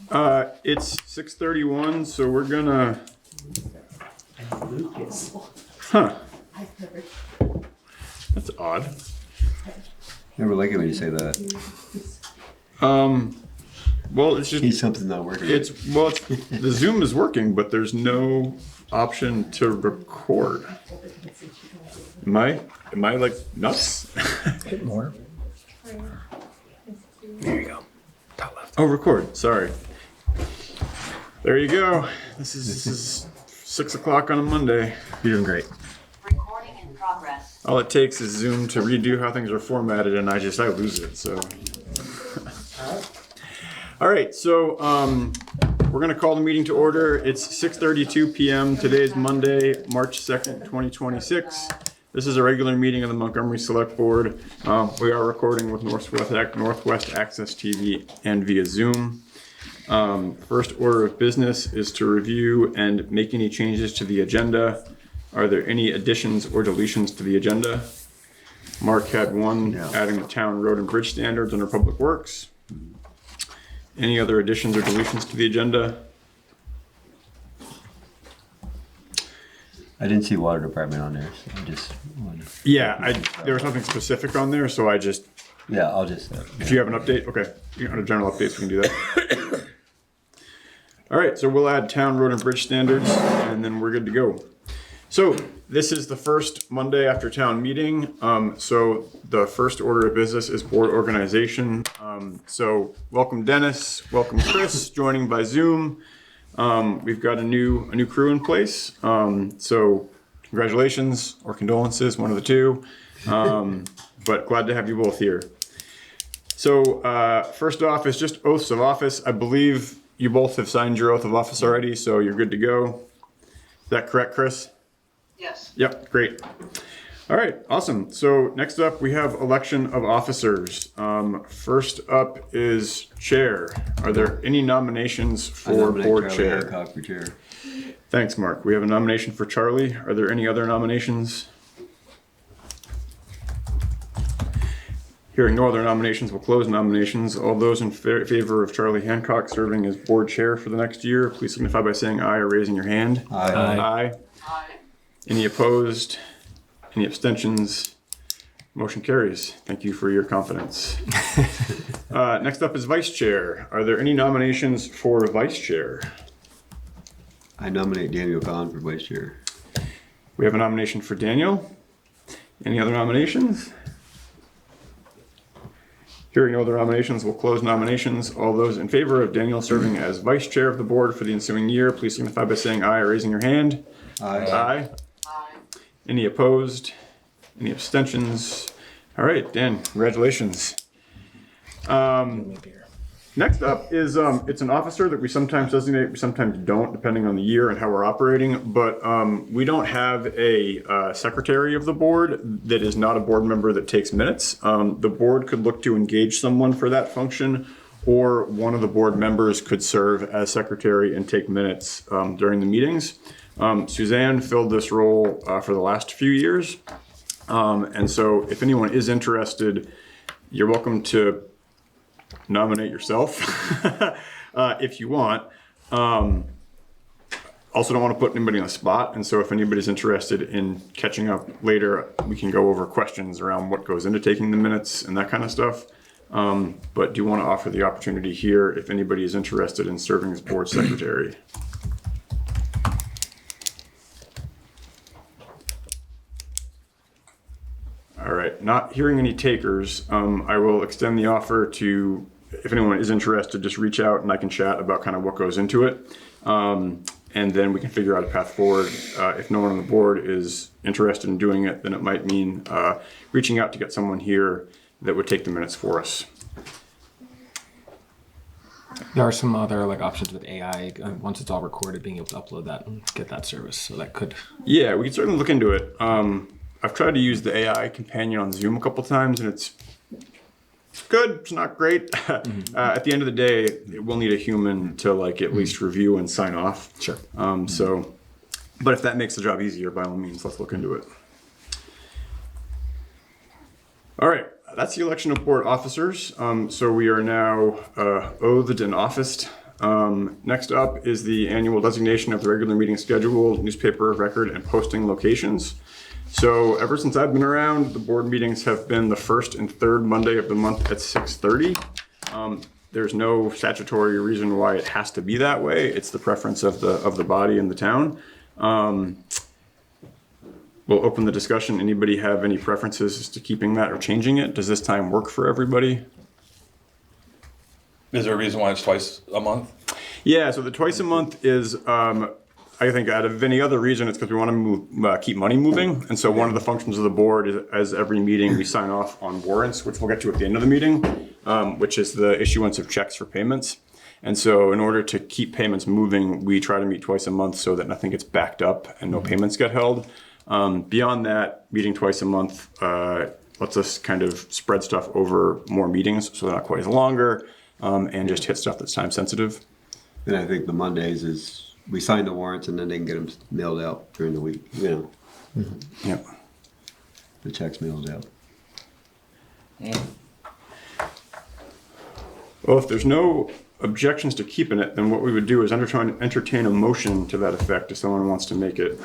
It's 6:31, so we're gonna. Lucas. Huh. That's odd. Never like it when you say that. Well, it's just Something's not working. it's the Zoom is working, but there's no option to record. Am I like nuts? Hit more. There you go. Top left. Oh, record. Sorry. There you go. This is 6 o'clock on a Monday. You're doing great. Recording in progress. All it takes is Zoom to redo how things are formatted, and I lose it. So. All right. So we're gonna call the meeting to order. It's 6:32 p.m. Today is Monday, March 2nd, 2026. This is a regular meeting of the Montgomery Selectboard. We are recording with Northwest Access TV and via Zoom. First order of business is to review and make any changes to the agenda. Are there any additions or deletions to the agenda? Mark had one, adding the town road and bridge standards under Public Works. Any other additions or deletions to the agenda? I didn't see water department on there, so I just wanted. Yeah, there was nothing specific on there, so I just, Yeah, I'll just. if you have an update, okay. Under general updates, we can do that. All right, so we'll add town road and bridge standards, and then we're good to go. So this is the first Monday after town meeting. So the first order of business is board organization. So welcome Dennis, welcome Chris, joining by Zoom. We've got a new crew in place. So congratulations or condolences, one of the two. But glad to have you both here. So first off is just oaths of office. I believe you both have signed your oath of office already, so you're good to go. Is that correct, Chris? Yes. Yep, great. All right, awesome. So next up, we have election of officers. First up is chair. Are there any nominations for board Charlie chair? Hancock for chair. Thanks, Mark. We have a nomination for Charlie. Are there any other nominations? Hearing no other nominations, we'll close nominations. All those in favor of Charlie Hancock serving as board chair for the next year, please signify by saying aye or raising your hand. Aye. Aye. Aye. Any opposed? Any abstentions? Motion carries. Thank you for your confidence. Next up is vice chair. Are there any nominations for vice chair? I nominate Daniel Kahn for vice chair. We have a nomination for Daniel. Any other nominations? Hearing no other nominations, we'll close nominations. All those in favor of Daniel serving as vice chair of the board for the ensuing year, please signify by saying aye or raising your hand. Aye. Aye. Aye. Any opposed? Any abstentions? All right, Dan, congratulations. Next up is it's an officer that we sometimes designate, we sometimes don't, depending on the year and how we're operating. But we don't have a secretary of the board that is not a board member that takes minutes. The board could look to engage someone for that function, or one of the board members could serve as secretary and take minutes during the meetings. Suzanne filled this role for the last few years. And so if anyone is interested, you're welcome to nominate yourself if you want. Also don't want to put anybody on the spot. And so if anybody's interested in catching up later, we can go over questions around what goes into taking the minutes and that kind of stuff. But do want to offer the opportunity here if anybody is interested in serving as board secretary. All right, not hearing any takers, I will extend the offer to, if anyone is interested, just reach out and I can chat about kind of what goes into it. And then we can figure out a path forward. If no one on the board is interested in doing it, then it might mean reaching out to get someone here that would take the minutes for us. There are some other options with AI. Once it's all recorded, being able to upload that and get that service. So that could. Yeah, we can certainly look into it. I've tried to use the AI companion on Zoom a couple times, and it's good. It's not great. At the end of the day, it will need a human to at least review and sign off. Sure. But if that makes the job easier, by all means, let's look into it. All right, that's the election of board officers. So we are now oathed and officed. Next up is the annual designation of the regular meeting schedule, newspaper of record, and posting locations. So ever since I've been around, the board meetings have been the first and third Monday of the month at 6:30. There's no statutory reason why it has to be that way. It's the preference of the body and the town. We'll open the discussion. Anybody have any preferences as to keeping that or changing it? Does this time work for everybody? Is there a reason why it's twice a month? Yeah, so the twice a month is, I think out of any other reason, it's because we want to keep money moving. And so one of the functions of the board is, as every meeting, we sign off on warrants, which we'll get to at the end of the meeting, which is the issuance of checks for payments. And so in order to keep payments moving, we try to meet twice a month so that nothing gets backed up and no payments get held. Beyond that, meeting twice a month lets us kind of spread stuff over more meetings so they're not quite as longer, and just hit stuff that's time sensitive. And I think the Mondays is, we sign the warrants and then they can get them mailed out during the week, Yep. the checks mailed out. Well, if there's no objections to keeping it, then what we would do is entertain a motion to that effect if someone wants to make it.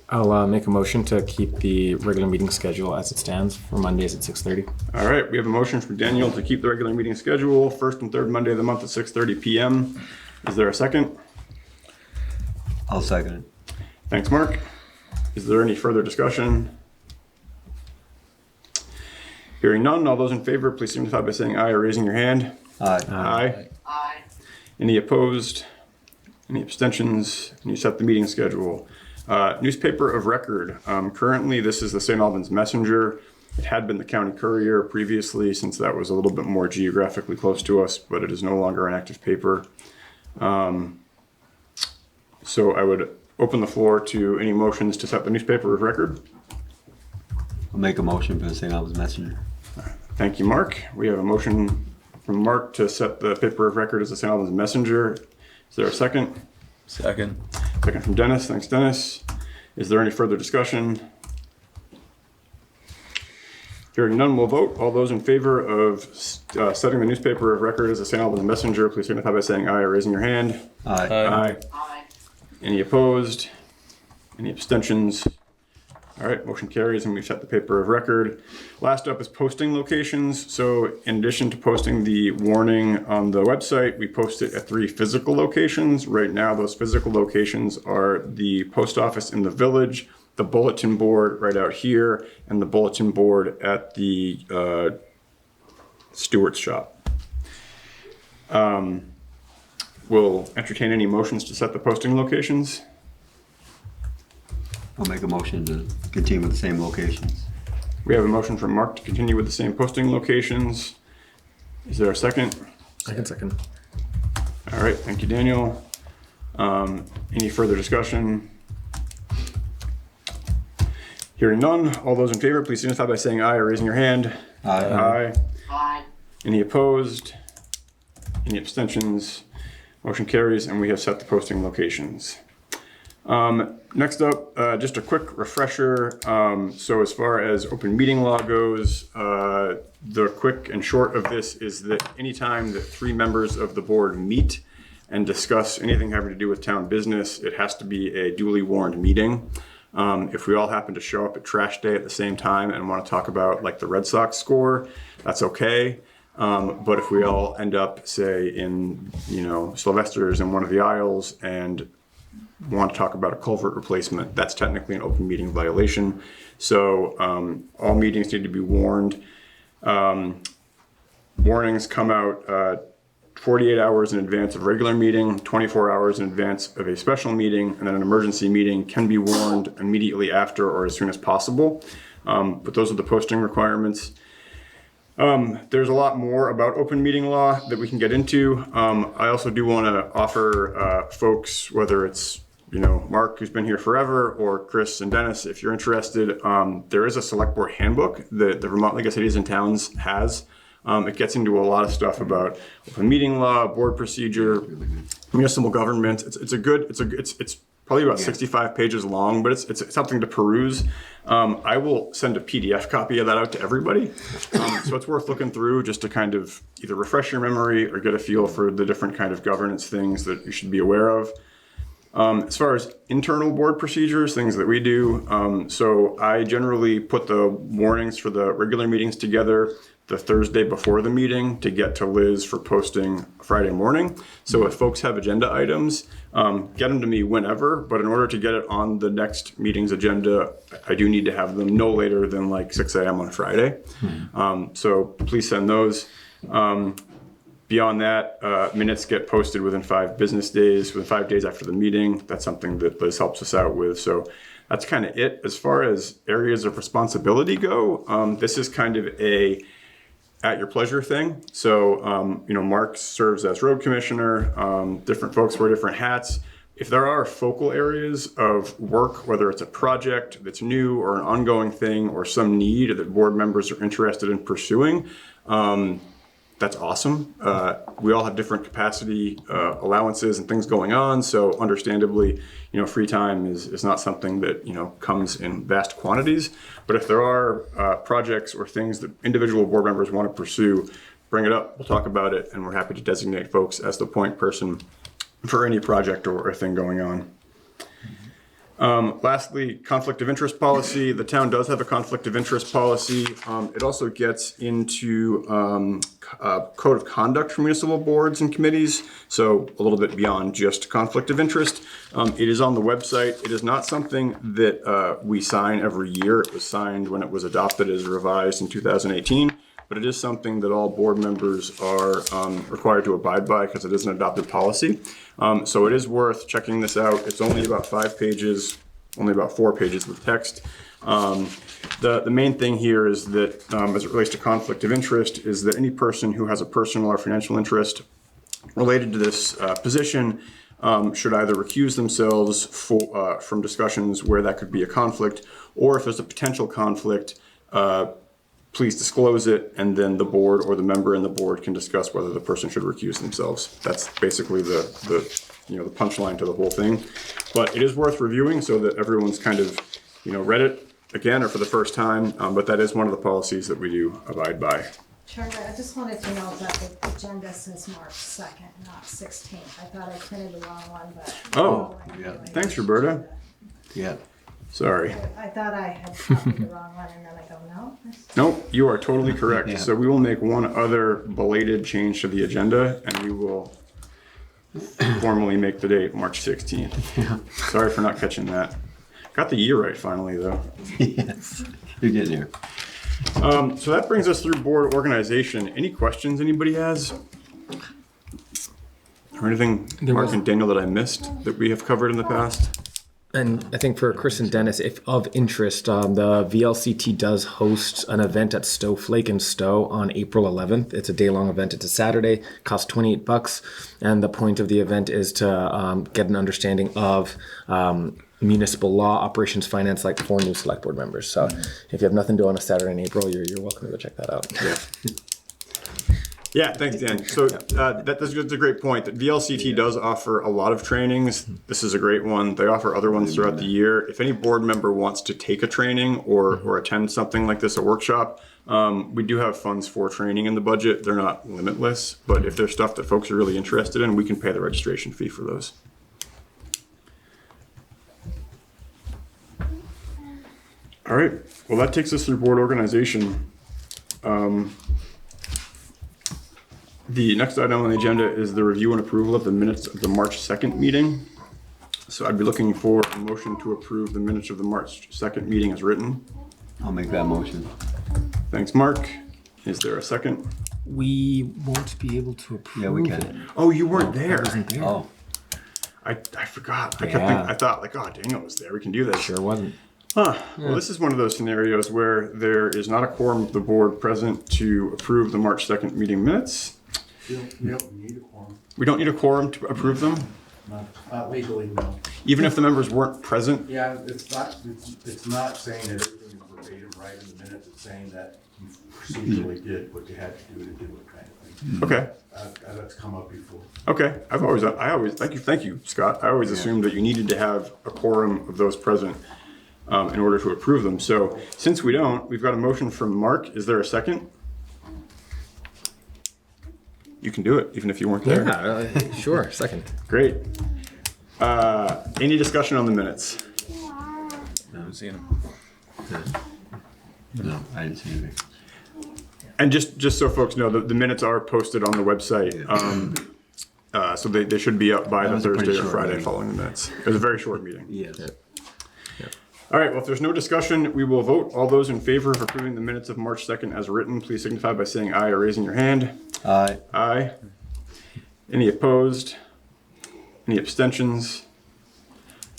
I'll make a motion to keep the regular meeting schedule as it stands for Mondays at 6:30. All right, we have a motion from Daniel to keep the regular meeting schedule, first and third Monday of the month at 6:30 p.m. Is there a second? I'll second it. Thanks, Mark. Is there any further discussion? Hearing none, all those in favor, please signify by saying aye or raising your hand. Aye. Aye. Aye. Any opposed? Any abstentions? Can you set the meeting schedule? Newspaper of record. Currently, this is the St. Albans Messenger. It had been the County Courier previously, since that was a little bit more geographically close to us, but it is no longer an active paper. So I would open the floor to any motions to set the newspaper of record. I'll make a motion for the St. Albans Messenger. Thank you, Mark. We have a motion from Mark to set the paper of record as the St. Albans Messenger. Is there a second? Second. Second from Dennis. Thanks, Dennis. Is there any further discussion? Hearing none, we'll vote. All those in favor of setting the newspaper of record as the St. Albans Messenger, please signify by saying aye or raising your hand. Aye. Aye. Aye. Any opposed? Any abstentions? All right, motion carries and we've set the paper of record. Last up is posting locations. So in addition to posting the warning on the website, we post it at 3 physical locations. Right now, those physical locations are the post office in the village, the bulletin board right out here, and the bulletin board at the Stewart's shop. We'll entertain any motions to set the posting locations. I'll make a motion to continue with the same locations. We have a motion from Mark to continue with the same posting locations. Is there a second? Second. All right, thank you, Daniel. Any further discussion? Hearing none, all those in favor, please signify by saying aye or raising your hand. Aye. Aye. Aye. Any opposed? Any abstentions? Motion carries and we have set the posting locations. Next up, just a quick refresher. So as far as open meeting law goes, the quick and short of this is that anytime that 3 members of the board meet and discuss anything having to do with town business, it has to be a duly warned meeting. If we all happen to show up at trash day at the same time and want to talk about like the Red Sox score, that's okay. But if we all end up, say, in, Sylvester's in one of the aisles and want to talk about a culvert replacement, that's technically an open meeting violation. So all meetings need to be warned. Warnings come out 48 hours in advance of regular meeting, 24 hours in advance of a special meeting, and then an emergency meeting can be warned immediately after or as soon as possible. But those are the posting requirements. There's a lot more about open meeting law that we can get into. I also do want to offer folks, whether it's Mark, who's been here forever, or Chris and Dennis, if you're interested, there is a select board handbook that the Vermont League of Cities and Towns has. It gets into a lot of stuff about open meeting law, board procedure, municipal government. It's probably about 65 pages long, but it's something to peruse. I will send a PDF copy of that out to everybody. So it's worth looking through just to kind of either refresh your memory or get a feel for the different kind of governance things that you should be aware of. As far as internal board procedures, things that we do, so I generally put the warnings for the regular meetings together the Thursday before the meeting to get to Liz for posting Friday morning. So if folks have agenda items, get them to me whenever, but in order to get it on the next meeting's agenda, I do need to have them no later than like 6 a.m. on Friday. So please send those. Beyond that, minutes get posted within 5 business days, within 5 days after the meeting. That's something that Liz helps us out with. So that's kind of it. As far as areas of responsibility go, this is kind of a at your pleasure thing. So, Mark serves as road commissioner. Different folks wear different hats. If there are focal areas of work, whether it's a project that's new or an ongoing thing or some need that board members are interested in pursuing, that's awesome. We all have different capacity allowances and things going on. So understandably, free time is not something that, comes in vast quantities. But if there are projects or things that individual board members want to pursue, bring it up. We'll talk about it. And we're happy to designate folks as the point person for any project or thing going on. Lastly, conflict of interest policy. The town does have a conflict of interest policy. It also gets into code of conduct for municipal boards and committees, so a little bit beyond just conflict of interest. It is on the website. It is not something that we sign every year. It was signed when it was adopted as revised in 2018. But it is something that all board members are required to abide by because it is an adopted policy. So it is worth checking this out. It's only about 5 pages, only about 4 pages with text. The main thing here is that as it relates to conflict of interest is that any person who has a personal or financial interest related to this position should either recuse themselves from discussions where that could be a conflict, or if there's a potential conflict, please disclose it, and then the board or the member in the board can discuss whether the person should recuse themselves. That's basically the punchline to the whole thing. But it is worth reviewing so that everyone's kind of, read it again or for the first time. But that is one of the policies that we do abide by. Charlie, I just wanted to know that the agenda says March 2nd, not 16th. I thought I printed the wrong one, but. Oh, yeah. Thanks, Roberta. Yeah. Sorry. I thought I had copied the wrong one, and then I go, no. Nope, you are totally correct. Yeah. So we will make one other belated change to the agenda, and we will formally make the date March 16th. Yeah. Sorry for not catching that. Got the year right finally, though. Yes. You're getting there. So that brings us through board organization. Any questions anybody has? Or anything, Mark and Daniel, that I missed that we have covered in the past? And I think for Chris and Dennis, if of interest, the VLCT does host an event at Stowe Flake in Stowe on April 11th. It's a day-long event. It's a Saturday. Costs $28, and the point of the event is to get an understanding of municipal law, operations, finance, like for new select board members. So if you have nothing to do on a Saturday in April, you're welcome to go check that out. Yeah, thanks, Dan. So that's a great point. That VLCT does offer a lot of trainings. This is a great one. They offer other ones throughout the year. If any board member wants to take a training or attend something like this, a workshop, we do have funds for training in the budget. They're not limitless, but if there's stuff that folks are really interested in, we can pay the registration fee for those. All right. Well, that takes us through board organization. The next item on the agenda is the review and approval of the minutes of the March 2nd meeting. So I'd be looking for a motion to approve the minutes of the March 2nd meeting as written. I'll make that motion. Thanks, Mark. Is there a second? We won't be able to approve Yeah, we it. can. Oh, you weren't there. Wasn't there. Oh, I forgot. Yeah. I thought like, oh, Daniel was there. We can do this. Sure wasn't. Huh. Well, this is one of those scenarios where there is not a quorum of the board present to approve the March 2nd meeting minutes. You don't need a quorum. We don't need a quorum to approve them, Not legally, no. even if the members weren't present. Yeah, it's not saying that everything is verbatim right in the minutes. It's saying that you procedurally did what you had to do it kind of thing. Okay. That's come up before. Okay. I always, thank you, Scott. I always assumed that you needed to have a quorum of those present in order to approve them. So since we don't, we've got a motion from Mark. Is there a second? You can do it, even if you weren't there. Yeah, sure. Second. Great. Any discussion on the minutes? I haven't seen him. No, I didn't see anything. And just so folks know, the minutes are posted on the website. So they should be up by That the was a pretty Thursday or short Friday meeting. following the minutes. It was a very short meeting. Yes. All right, well, if there's no discussion, we will vote. All those in favor of approving the minutes of March 2nd as written, please signify by saying aye or raising your hand. Aye. Aye. Any opposed? Any abstentions?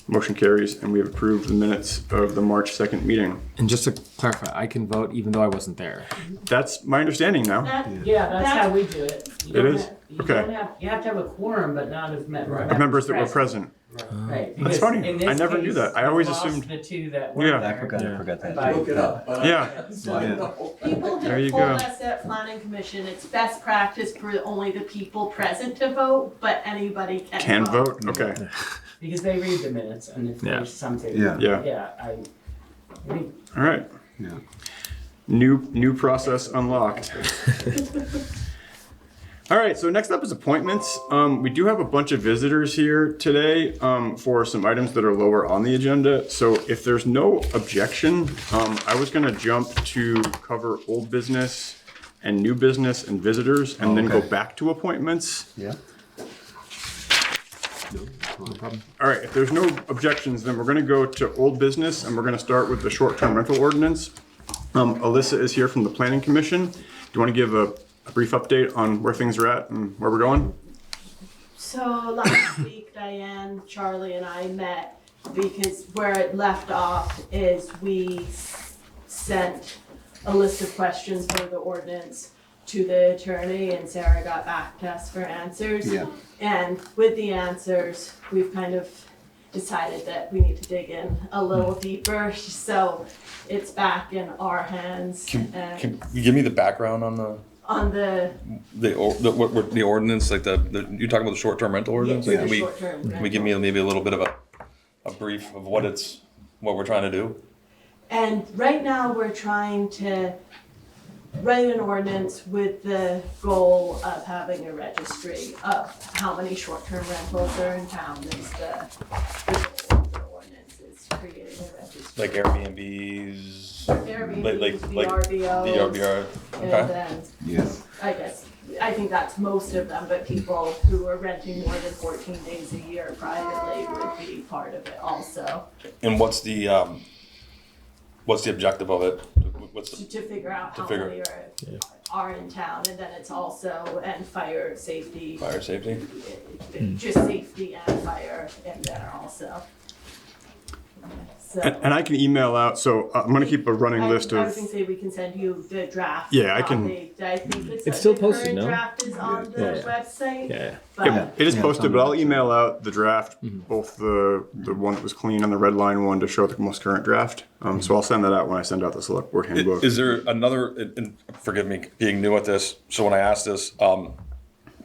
Motion carries, and we have approved the minutes of the March 2nd meeting. And just to clarify, I can vote even though I wasn't there. That's my understanding now. Yeah, that's how we do it. You It don't is? have- you Okay. don't have- You have to have a quorum, but not as members. Members that were present. Right. That's because funny. in this I never knew case, that. I we always lost assumed- the two that Yeah. weren't I there. forgot that. By- Look it up. but I- Yeah. People There you have told go. us at planning commission, it's best practice for only the people present to vote, but anybody Can vote? Okay. Because they read the minutes and if Yeah. there's something. Yeah. Yeah. Yeah, I read. All right. Yeah. New process unlocked. All right, so next up is appointments. We do have a bunch of visitors here today for some items that are lower on the agenda. So if there's no objection, I was gonna jump to cover old business and new business and visitors and then go okay. back to appointments. Yeah. All right, if there's no objections, then we're gonna go to old business and we're gonna start with the short-term rental ordinance. Alyssa is here from the planning commission. Do you wanna give a brief update on where things are at and where we're going? So last week, Diane, Charlie, and I met because where it left off is we sent a list of questions for the ordinance to the attorney and Sarah got back to us for answers. Yeah. And with the answers, we've kind of decided that we need to dig in a little deeper. So it's back in our hands. And Can you give me the background on on the the ordinance, like you talking about the short-term rental ordinance? yes, Like, the short-term can we rental. give me maybe a little bit of a brief of what we're trying to do? And right now, we're trying to write an ordinance with the goal of having a registry of how many short-term rentals are in town is the goal of the ordinance is creating a registry. Like Airbnbs? Airbnbs, like VRBOs, VRBR? and Okay. then, Yes. I think that's most of them, but people who are renting more than 14 days a year privately would be part of it also. And what's the objective of it? What's the, To figure out To how figure- many are in town, and then it's also, and fire safety. fire safety? Just safety and fire in there also. So. And I can email out, so I'm gonna keep a running list I was of, gonna say we can send you the draft. Yeah, I can- copy. I think It's still the posted, current no? draft is on the Yeah, yeah. website. Yeah. But yeah, it is Yeah, posted, it's but on I'll the email out the draft, both the one that was clean and the red line one to show the most current draft. So I'll send that out when I send out the select board handbook. Is there another, and forgive me being new at this, so when I ask this,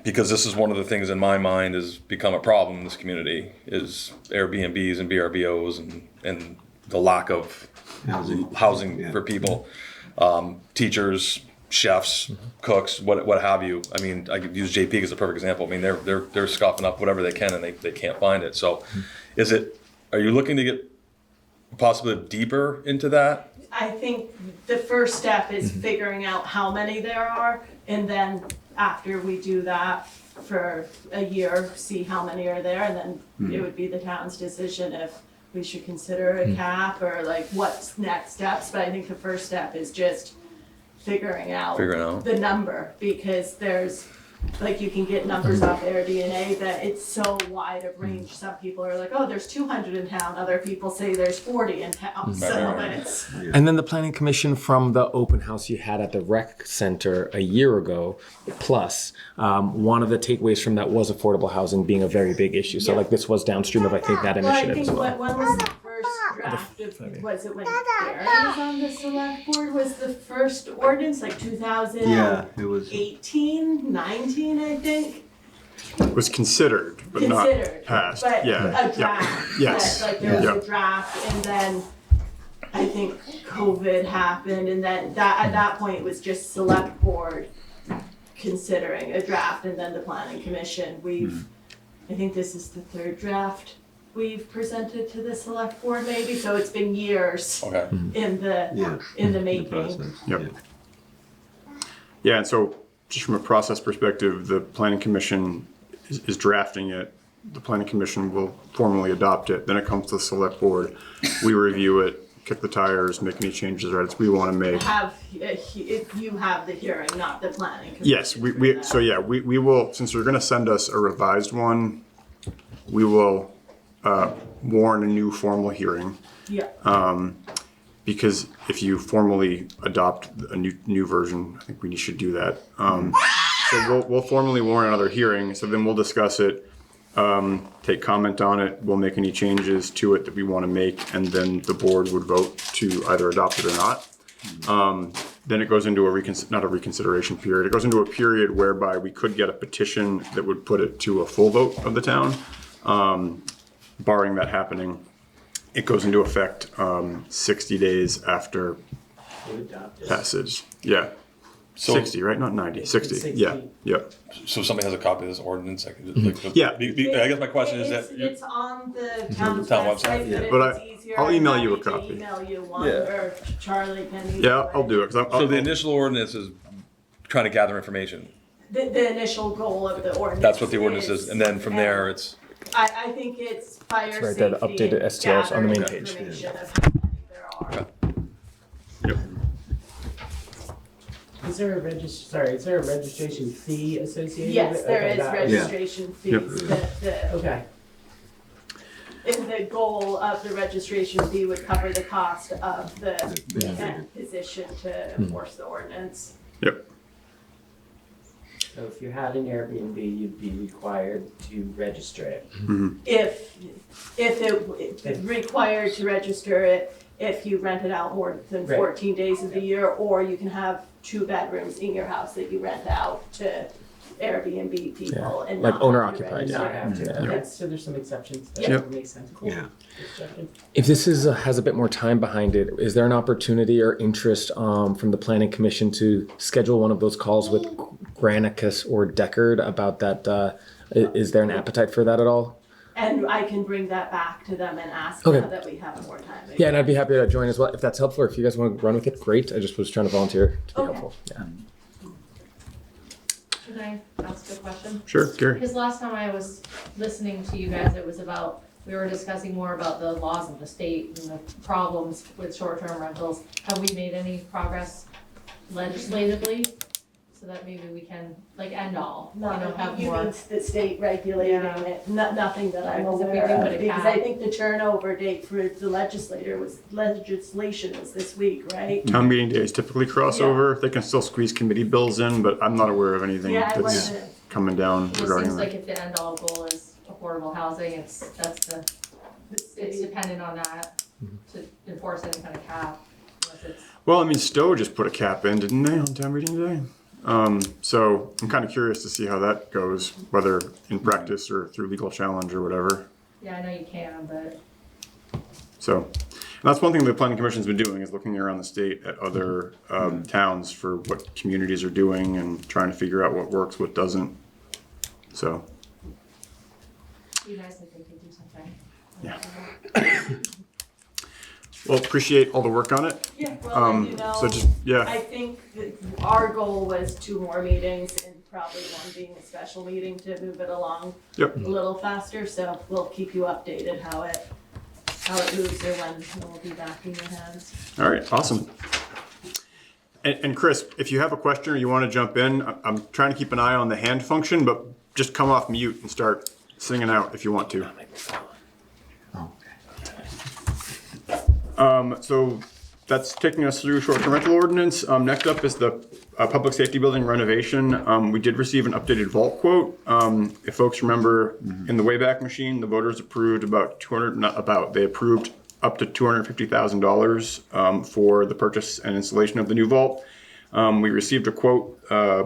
because this is one of the things in my mind has become a problem in this community, is Airbnbs and VRBOs and the lack of housing Yeah. for people, teachers, chefs, cooks, what have you. I mean, I could use JP as a perfect example. I mean, they're scuffing up whatever they can and they can't find it. So are you looking to get possibly deeper into that? I think the first step is figuring out how many there are, and then after we do that for a year, see how many are there, and then it would be the town's decision if we should consider a cap or like what's next steps. But I think the first step is just figuring out the number, because there's, like, you can get numbers off AirDNA that it's so wide of range. Some people are like, oh, there's 200 in town. Other people say there's 40 in town. So it's, And then the planning commission from the open house you had at the rec center a year ago, plus one of the takeaways from that was affordable housing being a very big issue. So Yeah. like this was downstream of, I think, that well, I initiative think as well. when was the first draft of, was it when Gary was on the select board, was the first ordinance, like 2018, Yeah, it was. 19, I think? It was considered, but Considered, not passed. but Yeah. a draft. Yes. That, like there was Yeah. a draft, and then I think COVID happened, and then that at that point it was just select board considering a draft, and then the planning commission. I think this is the third draft we've presented to the select board, maybe. So it's been years Okay. in the Yeah. in the The making. process. Yep. Yeah. Yeah, and so just from a process perspective, the planning commission is drafting it. The planning commission will formally adopt it. Then it comes to the select board. We review it, kick the tires, make any changes or edits we want to make. If you have the hearing, not the planning commission. Yes, we will, since you're going to send us a revised one, we will warn a new formal hearing. Yeah. Because if you formally adopt a new version, I think we should do that. So we'll formally warn another hearing. So then we'll discuss it, take comment on it. We'll make any changes to it that we want to make, and then the board would vote to either adopt it or not. Then it goes into not a reconsideration period. It goes into a period whereby we could get a petition that would put it to a full vote of the town. Barring that happening, it goes into effect 60 days after passage. Yeah. So- 60, right? Not 90. 60. 60. Yeah. Yep. So if somebody has a copy of this ordinance, I could just, like, Yeah. I guess my question is that. It's on the town's Town website, website? But but if it's easier, I'll email I'm you a happy to copy. email you one, Yeah. or Charlie can email Yeah, I'll do it. So the initial ordinance is trying to gather information. The initial goal of the ordinance. That's what the ordinance is, and then from there, it's. I think it's fire right safety. there, the updated and STRs on the main gathering page. information of how many there are. Yep. Is there a registration fee associated Yes, with it? there Okay, is that- registration fees. Okay. And the goal of the registration fee would cover the cost of the event position to enforce the ordinance. Yep. So if you had an Airbnb, you'd be required to register it. If it's required to register it, if you rent it out more than Right. 14 days of the year, or you can have 2 bedrooms in your house that you rent out to Airbnb people Yeah, and like not owner have to occupied. register. Not have to. Yeah. Okay, so there's some exceptions. That Yep. makes sense. Cool. Yeah. Just checking. If this has a bit more time behind it, is there an opportunity or interest from the planning commission to schedule one of those calls with Granicus or Deckard about that? Is there an appetite for that at all? And I can bring that back to them and ask Okay. now that we have more time. Yeah, and I'd be happy to join as well if that's helpful. If you guys want to run with it, great. I just was trying to volunteer to be Okay. helpful. Yeah. Can I ask a question? Sure, Gary. Because last time I was listening to you guys, it was about, we were discussing more about the laws of the state and the problems with short-term rentals. Have we made any progress legislatively? So that maybe we can, like, end all, you know, have You more. mean the state regulating Yeah. it, nothing that I'm Because if we aware do of, put a because cap- I think the turnover date for the legislation was this week, right? Town meeting days typically cross Yeah. over. They can still squeeze committee bills in, but I'm not aware of anything Yeah, I that's wasn't. coming down It just regarding seems that. like if the end all goal is affordable housing, it's dependent on that to enforce any kind of cap, unless it's. Well, I mean, Stowe just put a cap in, didn't they, on town meeting day? So I'm kind of curious to see how that goes, whether in practice or through legal challenge or whatever. Yeah, I know you can, but So, and that's one thing the planning commission's been doing, is looking around the state at other towns for what communities are doing and trying to figure out what works, what doesn't. So, it'd be nice if they could do something. Yeah. Well, appreciate all the work on it. Yeah, well, you know, So just, yeah, I think that our goal was 2 more meetings and probably one being a special meeting to move it along yep. a little faster, so we'll keep you updated how it moves or when we'll be back in your hands. All right, awesome. And Chris, if you have a question or you want to jump in, I'm trying to keep an eye on the hand function, but just come off mute and start singing out if you want to. So that's taking us through short-term rental ordinance. Next up is the public safety building renovation. We did receive an updated vault quote. If folks remember, in the Wayback Machine, the voters approved they approved up to $250,000 for the purchase and installation of the new vault. We received a quote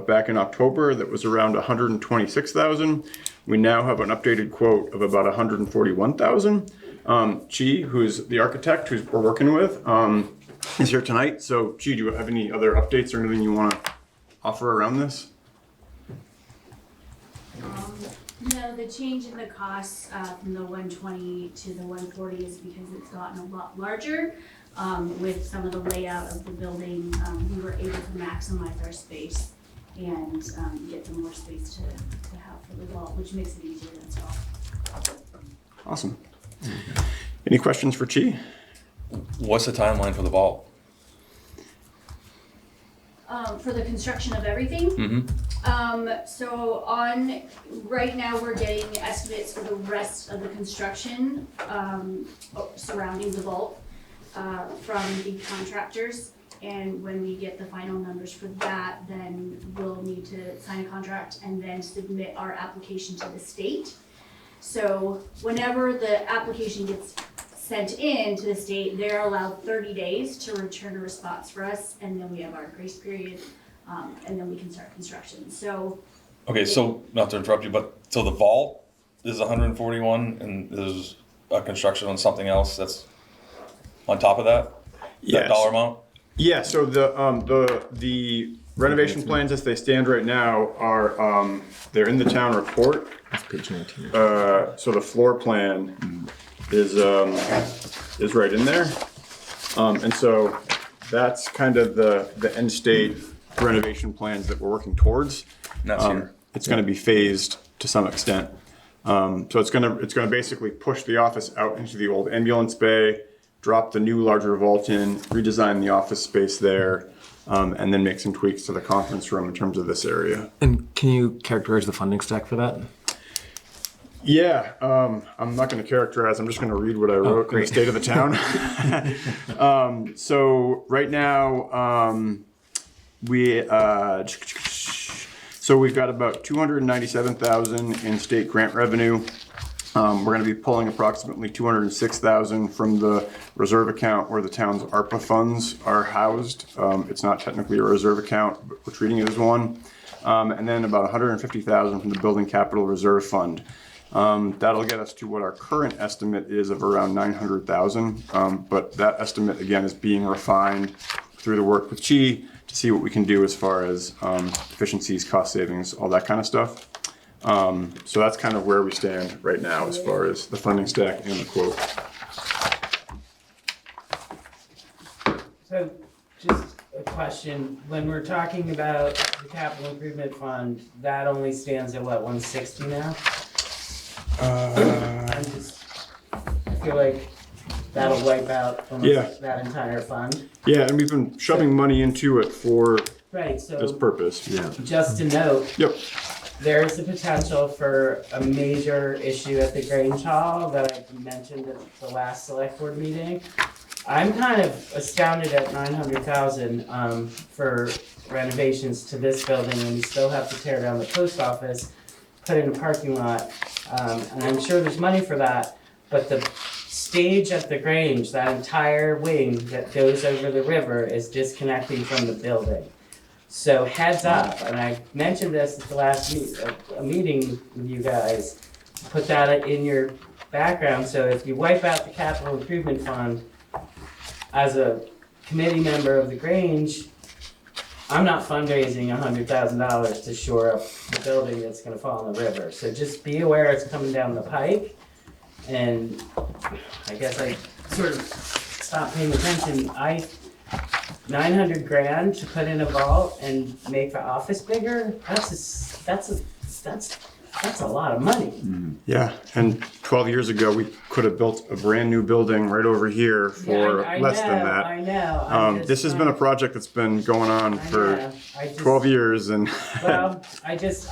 back in October that was around $126,000. We now have an updated quote of about $141,000. Chi, who's the architect who we're working with, is here tonight. So, Chi, do you have any other updates or anything you want to offer around this? No, the change in the costs from the 120 to the 140 is because it's gotten a lot larger. With some of the layout of the building, we were able to maximize our space and get some more space to have for the vault, which makes it easier, that's all. Awesome. Any questions for Chi? What's the timeline for the vault? For the construction of everything. So right now we're getting estimates for the rest of the construction surrounding the vault from the contractors. And when we get the final numbers for that, then we'll need to sign a contract and then submit our application to the state. So whenever the application gets sent in to the state, they're allowed 30 days to return a response for us, and then we have our grace period, and then we can start construction. So. Okay, so not to interrupt you, but so the vault is 141, and there's a construction on something else that's on top of that. Yes. That dollar amount. Yeah. So the renovation plans as they stand right now are they're in the town report. That's page 19. So the floor plan is right in there, and so that's kind of the end state renovation plans that we're working towards. And that's here. It's going to be phased to some extent. So it's going to basically push the office out into the old ambulance bay, drop the new larger vault in, redesign the office space there, and then make some tweaks to the conference room in terms of this area. And can you characterize the funding stack for that? Yeah, I'm not going to characterize. I'm just going to read what I wrote in the state of the town. So right now, we've got about $297,000 in state grant revenue. We're going to be pulling approximately $206,000 from the reserve account where the town's ARPA funds are housed. It's not technically a reserve account, but we're treating it as one. And then about $150,000 from the Building Capital Reserve Fund. That'll get us to what our current estimate is of around $900,000. But that estimate, again, is being refined through the work with Chi to see what we can do as far as efficiencies, cost savings, all that kind of stuff. So that's kind of where we stand right now as far as the funding stack and the quote. So just a question, when we're talking about the capital improvement fund, that only stands at what, 160 now? I feel like that'll wipe out almost that entire fund. Yeah, and we've been shoving money into it for Right, so this purpose. Yeah. just to note, Yep. there's a potential for a major issue at the Grange Hall that I mentioned at the last select board meeting. I'm kind of astounded at 900,000 for renovations to this building, and we still have to tear down the post office, put in a parking lot, and I'm sure there's money for that, but the stage at the Grange, that entire wing that goes over the river is disconnecting from the building. So heads up, and I mentioned this at the last meeting with you guys, put that in your background, so if you wipe out the capital improvement fund, as a committee member of the Grange, I'm not fundraising $100,000 to shore up the building that's gonna fall in the river. So just be aware it's coming down the pike, and I guess I sort of stopped paying attention. 900 grand to put in a vault and make the office bigger, that's a lot of money. Yeah, and 12 years ago, we could have built a brand new building right over here for less than that. I know. This has been a project that's been going on for 12 years, and Well, I'm just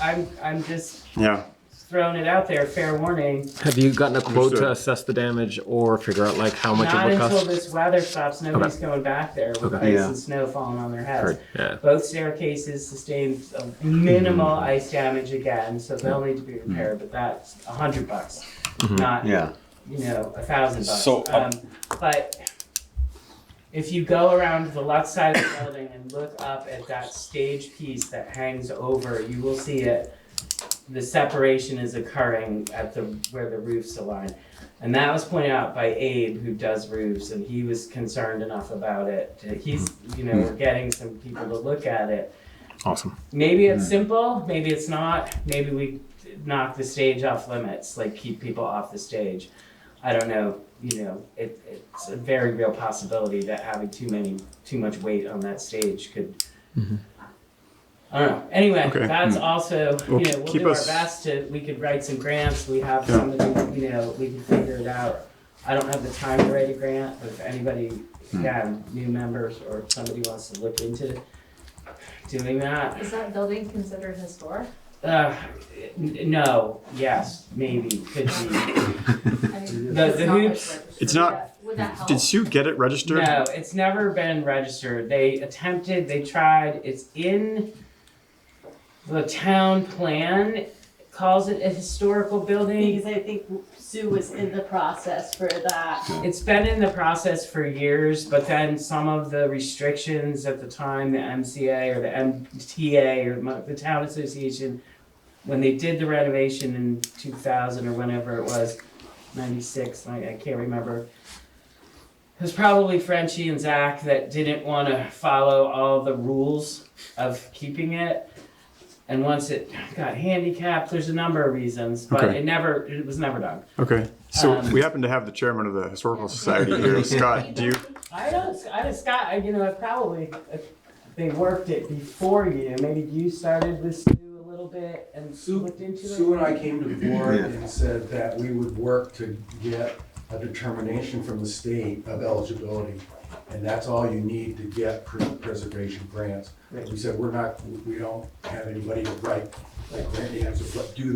yeah. throwing it out there, fair warning. Have you gotten a quote Understood. to assess the damage or figure out like how much Not it would until cost? this weather stops, nobody's going back there with Okay. ice Yeah. and snow falling on their heads. Heard, yeah. Both staircases sustained a minimal ice damage again, so they'll need to be repaired, but that's $100, not Yeah. $1,000. So, But if you go around the left side of the building and look up at that stage piece that hangs over, you will see it. The separation is occurring at where the roofs align. And that was pointed out by Abe, who does roofs, and he was concerned enough about it. We're getting some people to look at it. Awesome. Maybe it's simple, maybe it's not. Maybe we knock the stage off limits, like keep people off the stage. I don't know. It's a very real possibility that having too much weight on that stage could. I don't know. Anyway, Okay. that's also, Well, we'll keep do us- our best we could write some grants. We have Yeah. somebody, we can figure it out. I don't have the time to write a grant, but if anybody, new members or somebody wants to look into doing that. Is that building considered historic? No, yes, maybe, could be. I mean, The it's not hoops- registered. It's Would not- that- Would that help? Did Sue get it registered? No, it's never been registered. They tried, it's in the town plan, it calls it a historical building. Because I think Sue was in the process for that. It's been in the process for years, but then some of the restrictions at the time, the MCA or the MTA or the town association, when they did the renovation in 2000 or whenever it was, 96, I can't remember. It was probably Frenchie and Zach that didn't want to follow all the rules of keeping it. And once it got handicapped, there's a number of reasons, but Okay. it was never done. Okay. So Um, we happen to have the chairman of the Historical Society here. Scott, do you? I Scott, they worked it before you. Maybe you started with Sue a little bit and looked into it. Sue and I came to the board Yeah. and said that we would work to get a determination from the state of eligibility. And that's all you need to get preservation grants. Right. We said, we don't have anybody to write like grant answers, but do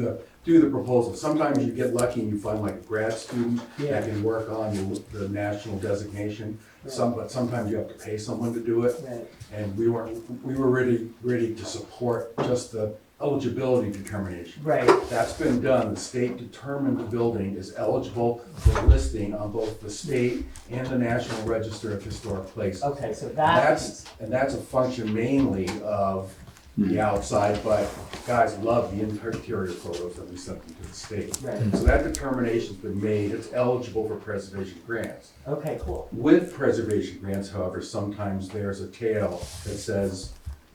the proposal. Sometimes you get lucky and you find like a grad student Yeah. that can work on the national designation. But sometimes you have to pay someone to do it. Right. And we were ready to support just the eligibility determination. Right. That's been done. The state determined the building is eligible for listing on both the state and the National Register of Historic Places. Okay, so That's a function mainly of the outside, but guys love the interior photos that we sent them to the state. Right. So that determination's been made. It's eligible for preservation grants. Okay, cool. With preservation grants, however, sometimes there's a tail that says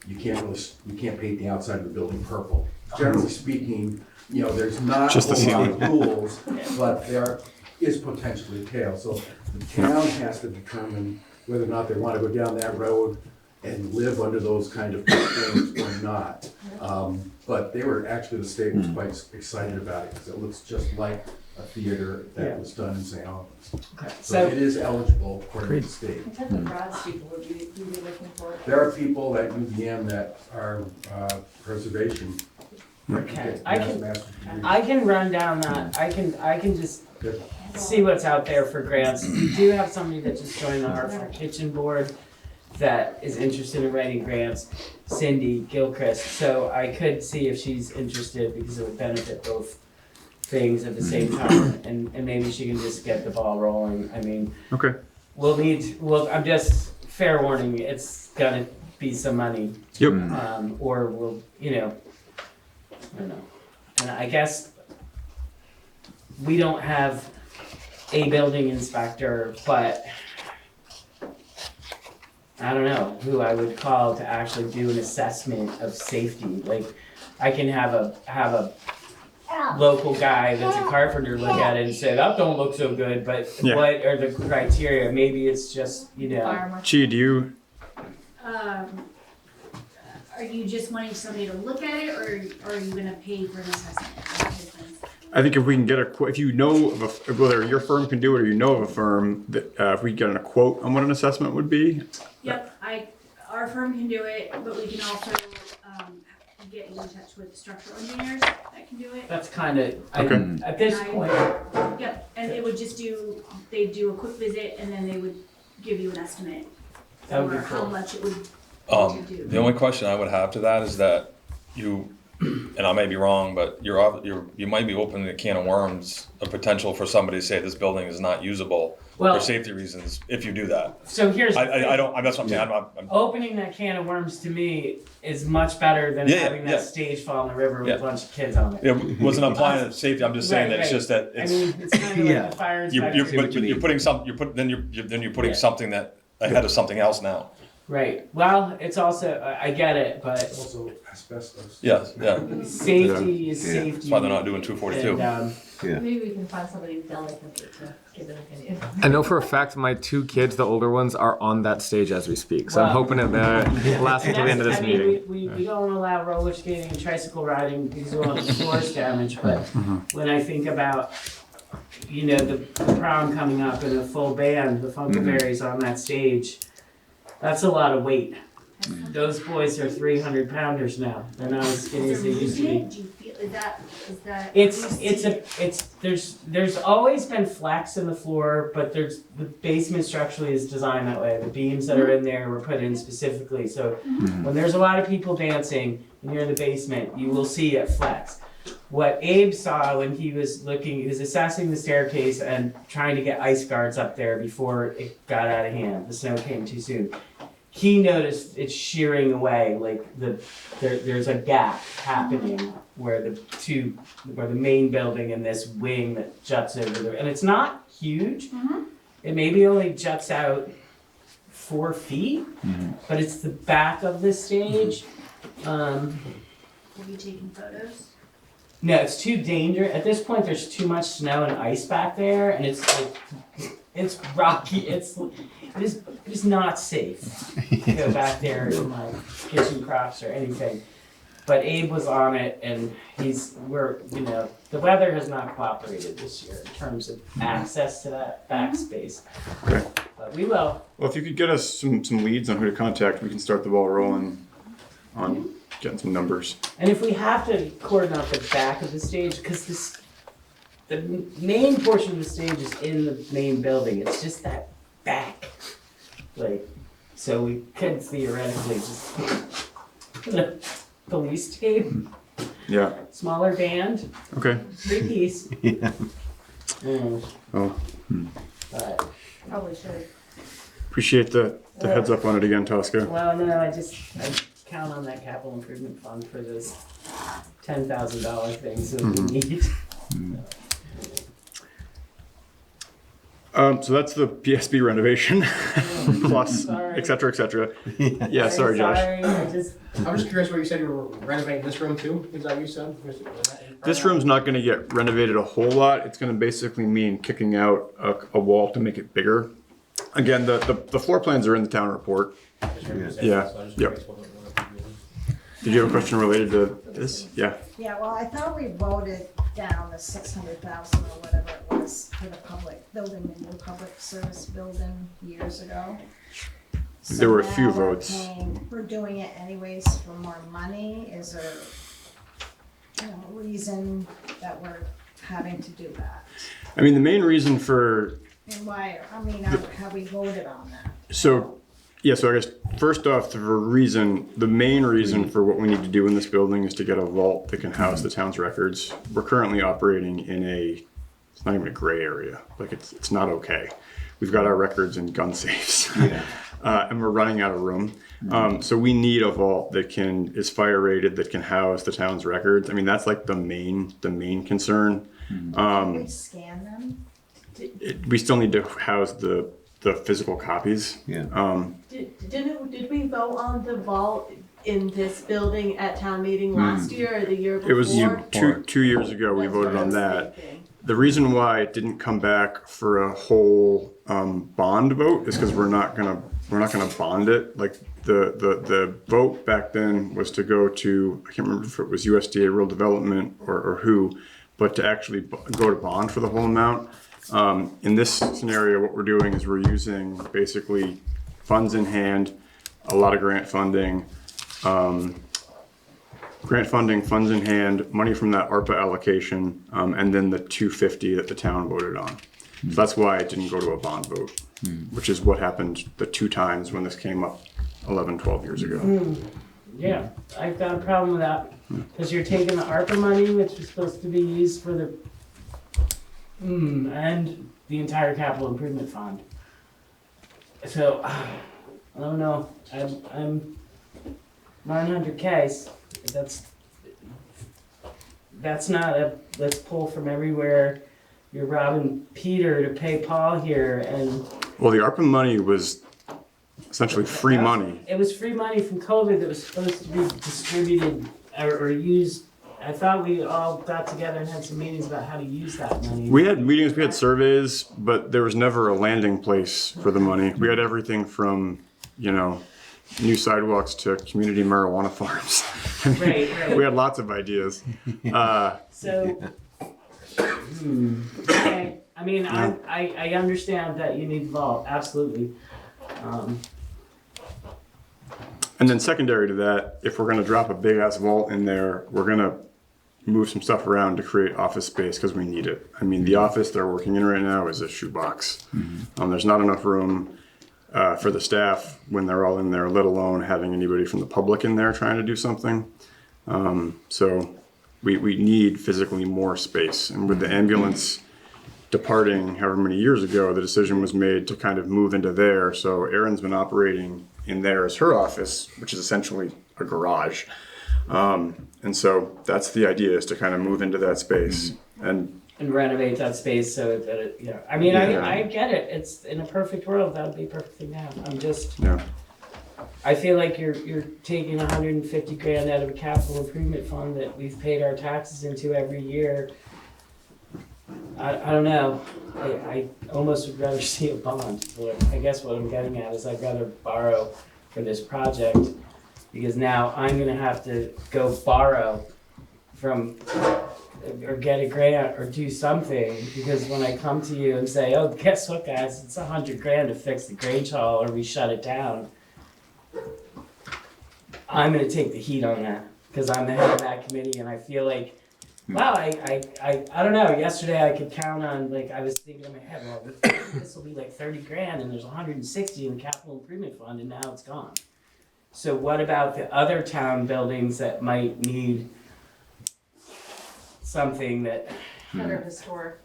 you can't paint the outside of the building purple. Generally speaking, there's not Just the a whole lot of rules, but there is potentially a tail. So the town has to determine whether or not they want to go down that road and live under those kind of constraints or not. But the state was quite excited about it because it looks just like a theater that was done in St. Albans. Okay. So it is eligible according to the state. What type of grads people would we be looking for? There are people at UVM that are preservation. Okay. Master's degree. I can run down that. I can just see what's out there for grants. We do have somebody that just joined the Hartford Kitchen Board that is interested in writing grants, Cindy Gilchrist. So I could see if she's interested because it would benefit both things at the same time, and maybe she can just get the ball rolling. I mean, Okay. I'm just, fair warning, it's gonna be some money. Yep. Or we'll, I don't know. And I guess we don't have a building inspector, but I don't know who I would call to actually do an assessment of safety. Like, I can have a local guy that's a carpenter look at it and say, that don't look so good, but Yeah. what are the criteria? Maybe it's just, Fire marshal? Chi, do you? Are you just wanting somebody to look at it, or are you gonna pay for an assessment? I think if we can get if you know of whether your firm can do it or you know of a firm that if we get a quote on what an assessment would be. Yep, our firm can do it, but we can also, get you in touch with structural engineers that can do it. that's kind of, Okay. at this point, Yep, and it would just they'd do a quick visit and then they would give you an estimate That would be for how cool. much it would The only question I would have to that is that and I may be wrong, but you might be opening a can of worms of potential for somebody to say this building is not usable Well- for safety reasons if you do that. So here's the I thing. don't, that's what I'm saying, I'm Opening that can of worms to me is much better than Yeah, having that yeah. stage fall in the river with Yeah. a bunch of kids on it. it wasn't implying safety, I'm just saying that it's just that I it's, mean, it's kind of like the fire you're inspector. you're putting some, then you're putting Yeah. something that ahead of something else now. Right. Well, it's also, I get it, but Also asbestos. Yeah, yeah, safety is Yeah. safety. that's why they're not doing 242. And, Yeah. Maybe we can find somebody delicate to give an opinion. I know for a fact my 2 kids, the older ones, are on that stage as we speak. So I'm Wow. hoping it lasts until the end of this I mean, meeting. we don't allow roller skating and tricycle riding because we want forest damage, but when I think about, you know, the prom coming up and a full band, the Funkaberries on that stage, that's a lot of weight. Those boys are 300 pounders now. They're not as skinny as they used to be. Do you feel, is that? There's always been flex in the floor, but the basement structurally is designed that way. The beams that are in there were put in specifically, so when there's a lot of people dancing and you're in the basement, you will see it flex. What Abe saw when he was assessing the staircase and trying to get ice guards up there before it got out of hand, the snow came too soon. He noticed it shearing away, like there's a gap happening where the main building and this wing that juts over there, and it's not huge. It maybe only juts out 4 feet, but it's the back of the stage. Have you taken photos? No, it's too dangerous. At this point, there's too much snow and ice back there, and it's rocky. It is not safe to go back there in my kitchen crops or anything. But Abe was on it, and the weather has not cooperated this year in terms of access to that back space. Okay. But we will. Well, if you could get us some leads on who to contact, we can start the ball rolling on getting some numbers. And if we have to cordon off the back of the stage, because the main portion of the stage is in the main building, it's just that back. So we could theoretically just put a police tape, Yeah. smaller band, Okay. 3-piece. Yeah. Oh, But, Probably should. appreciate the heads up on it again, Tosca. well, no, I count on that capital improvement fund for this $10,000 things that we need. So that's the PSB renovation, plus, Sorry. et cetera, et cetera. Yeah, sorry, Josh. Sorry, I'm just curious what you said you were renovating this room too. Is that what you said? This room's not gonna get renovated a whole lot. It's gonna basically mean kicking out a wall to make it bigger. Again, the floor plans are in the town report. Yeah, yep. Did you have a question related to this? Yeah. Yeah, well, I thought we voted down the 600,000 or whatever it was for the building the new public service building years ago. So There were a few now we're votes. we're doing it anyways for more money. Is there, a reason that we're having to do that? I mean, the main reason for, And why, have we voted on that? so I guess first off, the main reason for what we need to do in this building is to get a vault that can house the town's records. We're currently operating in it's not even a gray area. Like it's not okay. We've got our records in gun safes. And we're running out of room. So we need a vault that is fire rated, that can house the town's records. I mean, that's like the main concern. Can we scan them? We still need to house the physical copies. Yeah. Did we vote on the vault in this building at town meeting last year or the year before? It was 2 years ago we That's voted what I on was that. thinking. The reason why it didn't come back for a whole bond vote is because we're not gonna bond it. Like the vote back then was to go to, I can't remember if it was USDA Rural Development or who, but to actually go to bond for the whole amount. In this scenario, what we're doing is we're using basically funds in hand, a lot of grant funding, funds in hand, money from that ARPA allocation, and then the $250 that the town voted on. So that's why it didn't go to a bond vote, which is what happened the 2 times when this came up 11, 12 years ago. Yeah, I've got a problem with that, because you're taking the ARPA money, which was supposed to be used for the, and the entire capital improvement fund. So, I don't know, I'm 900Ks, that's not a, let's pull from everywhere, you're robbing Peter to pay Paul here, and. Well, the ARPA money was essentially free money. It was free money from COVID that was supposed to be distributed or used. I thought we all got together and had some meetings about how to use that money. We had meetings, we had surveys, but there was never a landing place for the money. We had everything from, new sidewalks to community marijuana farms. Right. We had lots of ideas. So, okay. I mean, I understand that you need vault, absolutely. And then secondary to that, if we're gonna drop a big ass vault in there, we're gonna move some stuff around to create office space because we need it. I mean, the office they're working in right now is a shoebox. There's not enough room for the staff when they're all in there, let alone having anybody from the public in there trying to do something. So we need physically more space. And with the ambulance departing however many years ago, the decision was made to kind of move into there. So Erin's been operating in there as her office, which is essentially a garage. And so that's the idea, is to kind of move into that space and renovate that space so that it, I mean, I get it. It's in a perfect world, that would be a perfect thing to have. I'm just, I feel like you're taking 150 grand out of a capital improvement fund that we've paid our taxes into every year. I don't know. I almost would rather see a bond. But I guess what I'm getting at is I'd rather borrow for this project, because now I'm gonna have to go borrow from, or get a grant or do something, because when I come to you and say, oh, guess what, guys, it's 100 grand to fix the Grange Hall or we shut it down, I'm gonna take the heat on that, because I'm the head of that committee, and I feel like, wow, I don't know, yesterday I could count on, like, I was thinking in my head, well, this will be like 30 grand and there's 160 in the capital improvement fund, and now it's gone. So what about the other town buildings that might need something that, Under historic,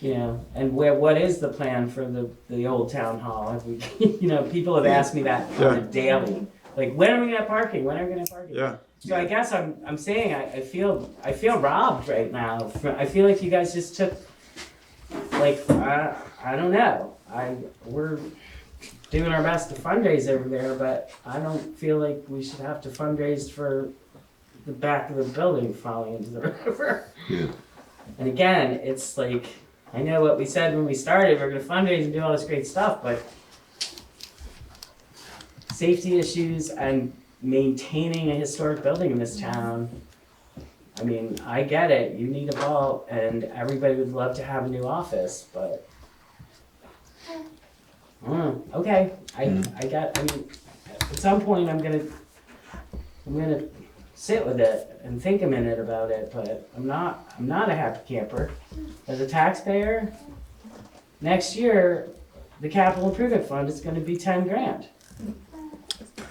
maybe. and what is the plan for the old town hall? Have we, people have asked me that on a daily. Like, when are we gonna have parking? When are we gonna have parking? Yeah. So I guess I'm saying I feel robbed right now. I feel like you guys just took, like, I don't know. We're doing our best to fundraise over there, but I don't feel like we should have to fundraise for the back of the building falling into the river. Yeah. And again, it's like, I know what we said when we started, we're gonna fundraise and do all this great stuff, but safety issues and maintaining a historic building in this town, I mean, I get it, you need a vault and everybody would love to have a new office, but okay, I mean, at some point I'm gonna sit with it and think a minute about it, but I'm not a happy camper. As a taxpayer, next year, the capital improvement fund is gonna be 10 grand.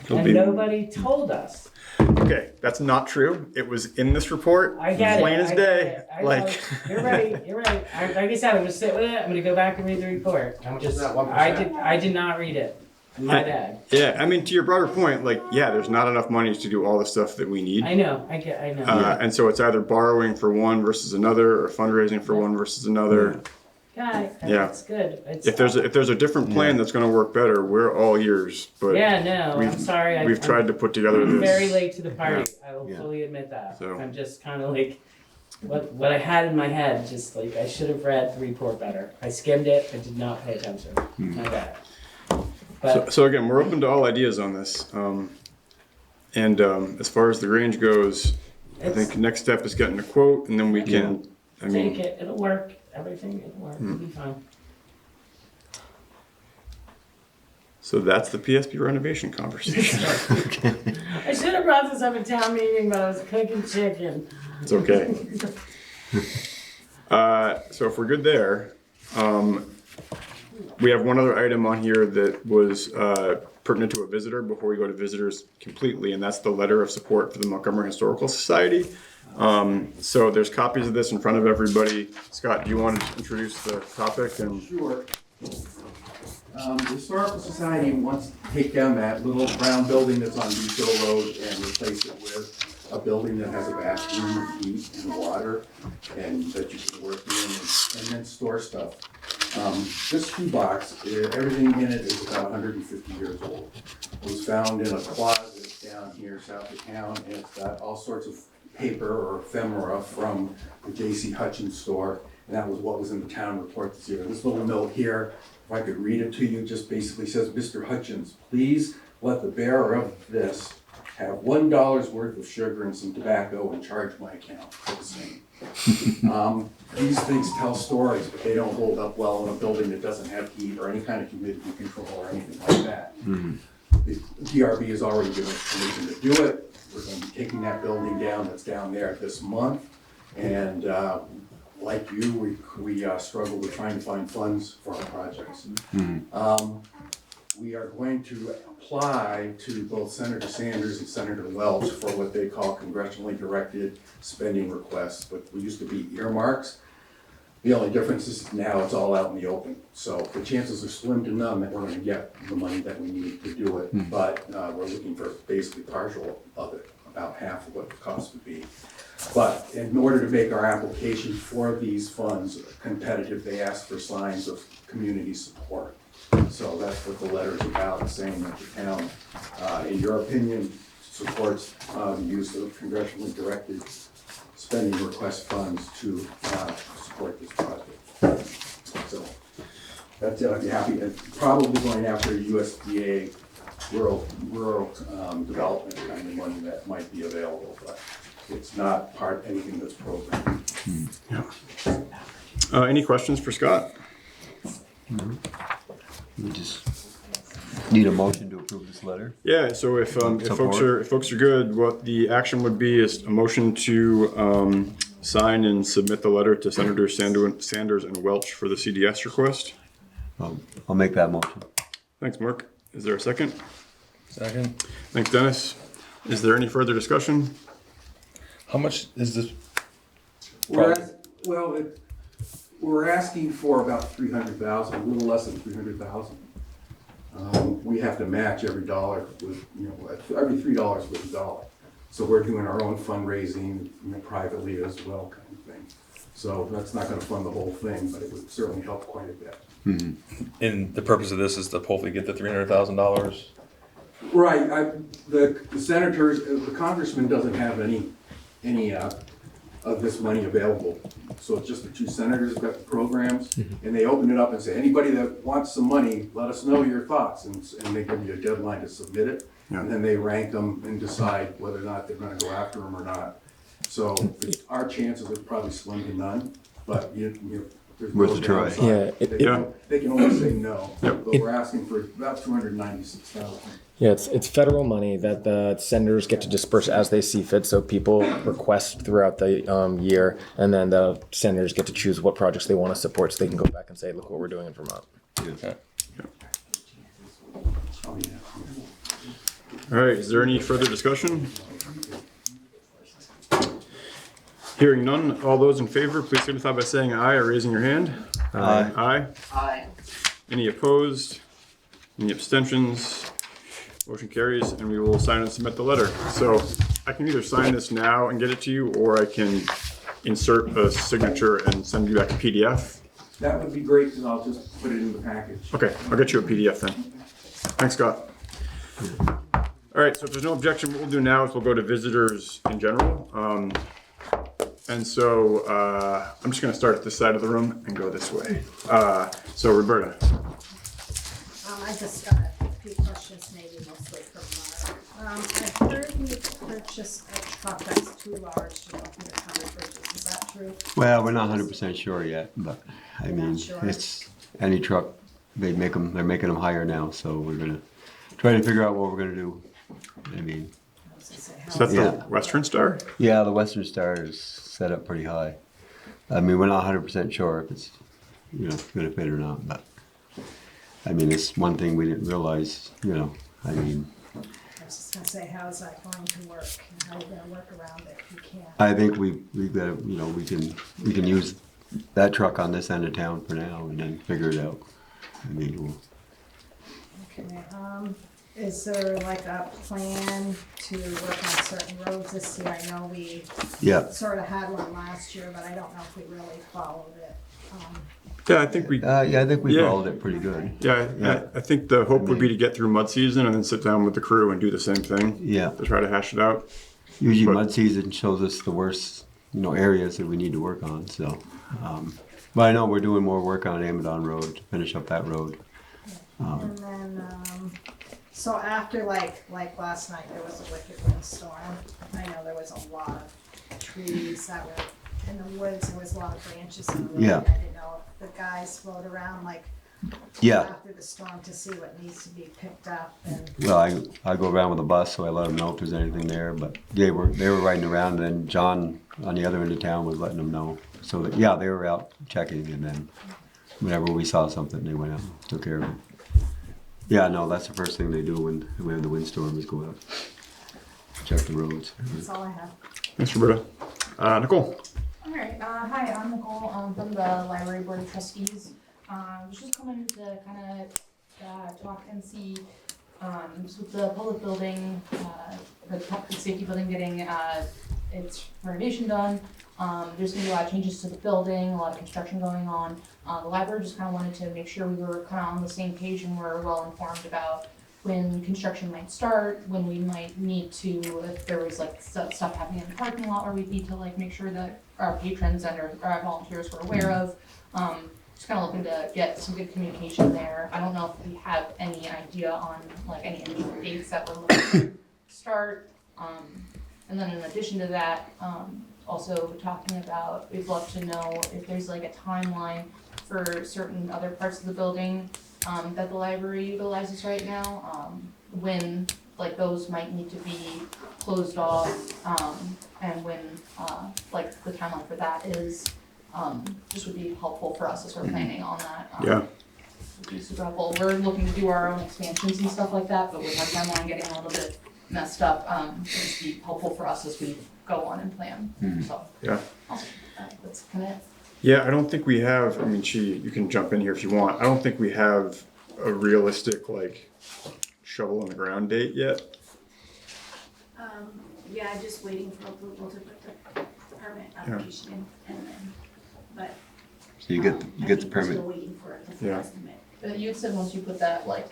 And nobody told us. Okay, that's not true. It was in this report. I get plain it. as I day. get it. I Like know. You're right. Like I said, I'm gonna sit with it. I'm gonna go back and read the report. How much is that, 1%? I did not read it. My bad. Yeah, I mean, to your broader point, like, there's not enough money to do all the stuff that we need. I know. I know. And so it's either borrowing for one versus another, or fundraising for one versus another. Yeah, Yeah. it's good. It's, If there's a different plan that's going to work better, we're all ears. But no, I'm sorry. We've tried to put together I'm this. very late to the party. I will fully admit that. So- I'm just kind of like, what I had in my head, just like, I should have read the report better. I skimmed it. I did not pay attention. My bad. But So again, we're open to all ideas on this. And as far as the Grange goes, I think next step is getting a quote, and then we can. take it. It'll work. Everything. It'll work. It'll be fine. So that's the PSP renovation conversation. I should have brought this up at town meeting, but I was cooking chicken. It's okay. So if we're good there, we have one other item on here that was pertinent to a visitor before we go to visitors completely, and that's the letter of support for the Montgomery Historical Society. So there's copies of this in front of everybody. Scott, do you want to introduce the topic? And Sure. The Historical Society wants to take down that little brown building that's on Beach Hill Road and replace it with a building that has a bathroom and heat and water and that you can work in and then store stuff. This shoebox, everything in it is about 150 years old. It was found in a closet down here south of town, and it's got all sorts of paper or ephemera from the J.C. Hutchins store, and that was what was in the town report this year. This little note here, if I could read it to you, just basically says, Mr. Hutchins, please let the bearer of this have $1 worth of sugar and some tobacco and charge my account for the same. These things tell stories, but they don't hold up well in a building that doesn't have heat or any kind of humidity control or anything like that. The DRB has already given us permission to do it. We're going to be taking that building down that's down there this month. And like you, we struggle with trying to find funds for our projects. We are going to apply to both Senator Sanders and Senator Welch for what they call congressionally directed spending requests, but we used to be earmarks. The only difference is now it's all out in the open. So the chances are slim to none that we're going to get the money that we need to do it, but we're looking for basically partial of it, about half of what the cost would be. But in order to make our application for these funds competitive, they ask for signs of community support. So that's what the letter is about, saying that the town, in your opinion, supports the use of congressionally directed spending request funds to support this project. So that's it. I'd be happy, and probably going after USDA rural development kind of money that might be available, but it's not anything that's programmed. any questions for Scott? We just need a motion to approve this letter. Yeah, so if folks are good, what the action would be is a motion to sign and submit the letter to Senator Sanders and Welch for the CDS request. I'll make that motion. Thanks, Mark. Is there a second? Second. Thanks, Dennis. Is there any further discussion? How much is this? We're asking for about 300,000, a little less than 300,000. We have to match every dollar with, every $3 with $1. So we're doing our own fundraising, privately as well, kind of thing. So that's not going to fund the whole thing, but it would certainly help quite a bit. And the purpose of this is to hopefully get the $300,000. Right. The senators, the congressman doesn't have any of this money available. So it's just the two senators have got the programs, and they open it up and say, anybody that wants some money, let us know your thoughts, and they give you a deadline to submit it, and then they rank them and decide whether or not they're going to go after them or not. So our chances are probably slim to none, but there's worth a try. They can only say no, but we're asking for about 296,000. Yeah, it's federal money that the senators get to disperse as they see fit. So people request throughout the year, and then the senators get to choose what projects they want to support. So they can go back and say, "Look what we're doing in Vermont." All right, is there any further discussion? Hearing none, all those in favor, please signify by saying aye or raising your hand. Aye. Aye. Aye. Any opposed? Any abstentions? Motion carries, and we will sign and submit the letter. So I can either sign this now and get it to you, or I can insert a signature and send you back a PDF. That would be great, because I'll just put it in the package. Okay, I'll get you a PDF then. Thanks, Scott. All right, so if there's no objection, what we'll do now is we'll go to visitors in general. And so I'm just going to start at this side of the room and go this way. So Roberta. I just got a few questions, maybe mostly from Mark. I heard you purchased a truck that's too large to go through the county bridges. Is that true? Well, we're not 100% sure yet, but I mean, it's any truck. They're making them higher now, so we're gonna try to figure out what we're gonna do. I mean, so that's the Western Star? Yeah, the Western Star is set up pretty high. I mean, we're not 100% sure if it's gonna fit or not, but I mean, it's one thing we didn't realize. I mean, I was just gonna say, how's that going to work, and how are you gonna work around it if you can't? I think we've got, you know, we can use that truck on this end of town for now and then figure it out. I mean, we'll, Okay, is there like a plan to work on certain roads this year? I know we yeah. sort of had one last year, but I don't know if we really followed it. Yeah, I think we. Yeah, I think we Yeah. followed it pretty good. Yeah, I think the hope would be to get through mud season and then sit down with the crew and do the same thing. Yeah. To try to hash it out. Usually But- mud season shows us the worst, you know, areas that we need to work on, so. But I know we're doing more work on Amadon Road to finish up that road. And then, so after like last night, there was a wicked windstorm. I know there was a lot of trees that were in the woods, there was a lot of branches in the road. Yeah. I didn't know if the guys float around like Yeah, after the storm to see what needs to be picked up and. well, I go around with a bus, so I let them know if there's anything there, but they were riding around, and then John on the other end of town was letting them know. So that, yeah, they were out checking, and then whenever we saw something, they went out and took care of it. Yeah, no, that's the first thing they do when we have the windstorm is go out, check the roads. That's all I have. Thanks, Roberta. Nicole. All right. Hi, I'm Nicole. From the Library Board of Trustees. Was just coming to kind of talk and see just with the public building, the public safety building getting its renovation done. There's gonna be a lot of changes to the building, a lot of construction going on. The library just kind of wanted to make sure we were kind of on the same page and we're well informed about when construction might start, when we might need to, if there was like stuff happening in the parking lot where we need to like make sure that our patrons and our volunteers were aware of. Just kind of looking to get some good communication there. I don't know if we have any idea on like any initial dates that we're looking to start. And then in addition to that, also talking about, we'd love to know if there's like a timeline for certain other parts of the building that the library utilizes right now, when like those might need to be closed off, and when like the timeline for that is, just would be helpful for us as we're planning on that. Yeah. Would be super helpful. We're looking to do our own expansions and stuff like that, but with our timeline getting a little bit messed up, it'd just be helpful for us as we go on and plan. So Yeah. awesome. That's kind of it. Yeah, I don't think we have, I mean, you can jump in here if you want. I don't think we have a realistic, like, shovel in the ground date yet. Yeah, I'm just waiting for approval to put the permit application in, and then, but. So you get the We're permit. still waiting for it to Yeah. estimate. You had said once you put that like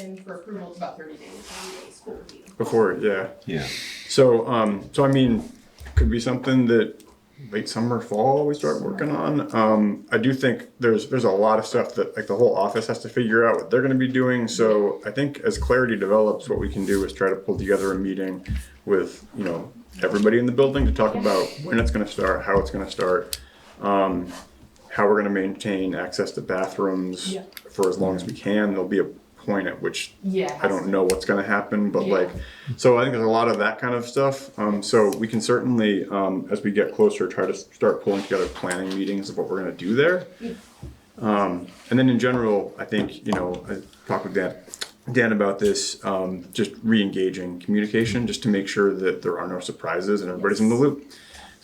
in for approval, it's about 30 days. 30 days for review. Before, yeah. Yeah. So, so I mean, could be something that late summer, fall we start working on. I do think there's a lot of stuff that like the whole office has to figure out what they're going to be doing. So I think as clarity develops, what we can do is try to pull together a meeting with, you know, everybody in the building to talk about when it's going to start, how it's going to start, how we're going to maintain access to bathrooms for as long as we can. There'll be a point at which I don't know what's going to happen, but like, so I think there's a lot of that kind of stuff. So we can certainly, as we get closer, try to start pulling together planning meetings of what we're going to do there. And then in general, I think, you know, I talked with Dan about this, just re-engaging communication, just to make sure that there are no surprises and everybody's in the loop.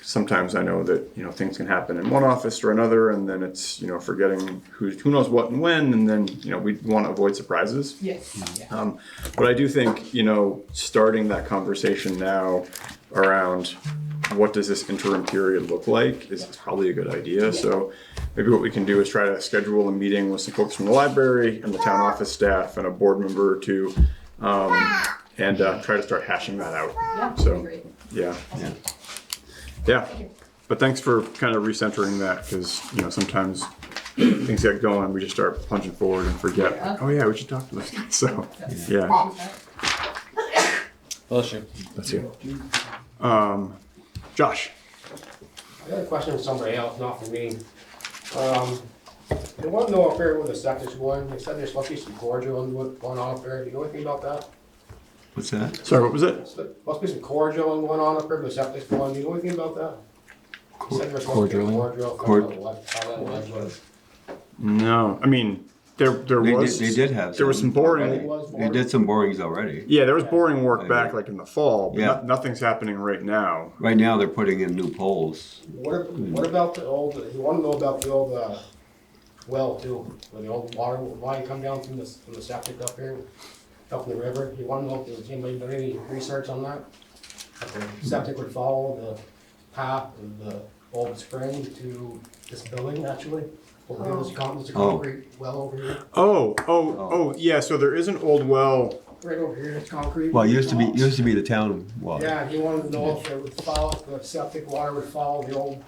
Sometimes I know that, you know, things can happen in one office or another, and then it's, you know, forgetting who knows what and when, and then, you know, we want to avoid surprises. Yes. But I do think, you know, starting that conversation now around what does this interim period look like is probably a good idea. So maybe what we can do is try to schedule a meeting with some folks from the library and the town office staff and a board member or two, and try to start hashing that out. Yeah, So, great. yeah. Yeah, but thanks for kind of recentering that, because, you know, sometimes things get going, we just start punching forward and forget, like, oh yeah, we should talk to this. So, yeah. Bless you. That's you. Josh. I got a question for somebody else, not for me. They want to know up there where the septic's going. They said there's supposed to be some core drilling going on up there. Do you know anything about that? What's that? Sorry, what was it? Must be some core drilling going on up there where the septic's going. Do you know anything about that? They said there's supposed to be a core drill. Core- I don't know how that was. No, I mean, There They was. did have. There was some boring. They did some borings already. Yeah, there was boring work back like in the fall, but Yeah. nothing's happening right now. Right now, they're putting in new poles. What about the old, you wanna know about the old, well too, where the old water line come down from the septic up here, up in the river? You wanna know if there's anybody done any research on that? If the septic would follow the path of the old spring to this building actually? Or there's a concrete well over here, Oh, yeah. So there is an old well. right over here, it's concrete. Well, it used to be the town water. Yeah, he wanted to know if it would follow, the septic water would follow the old.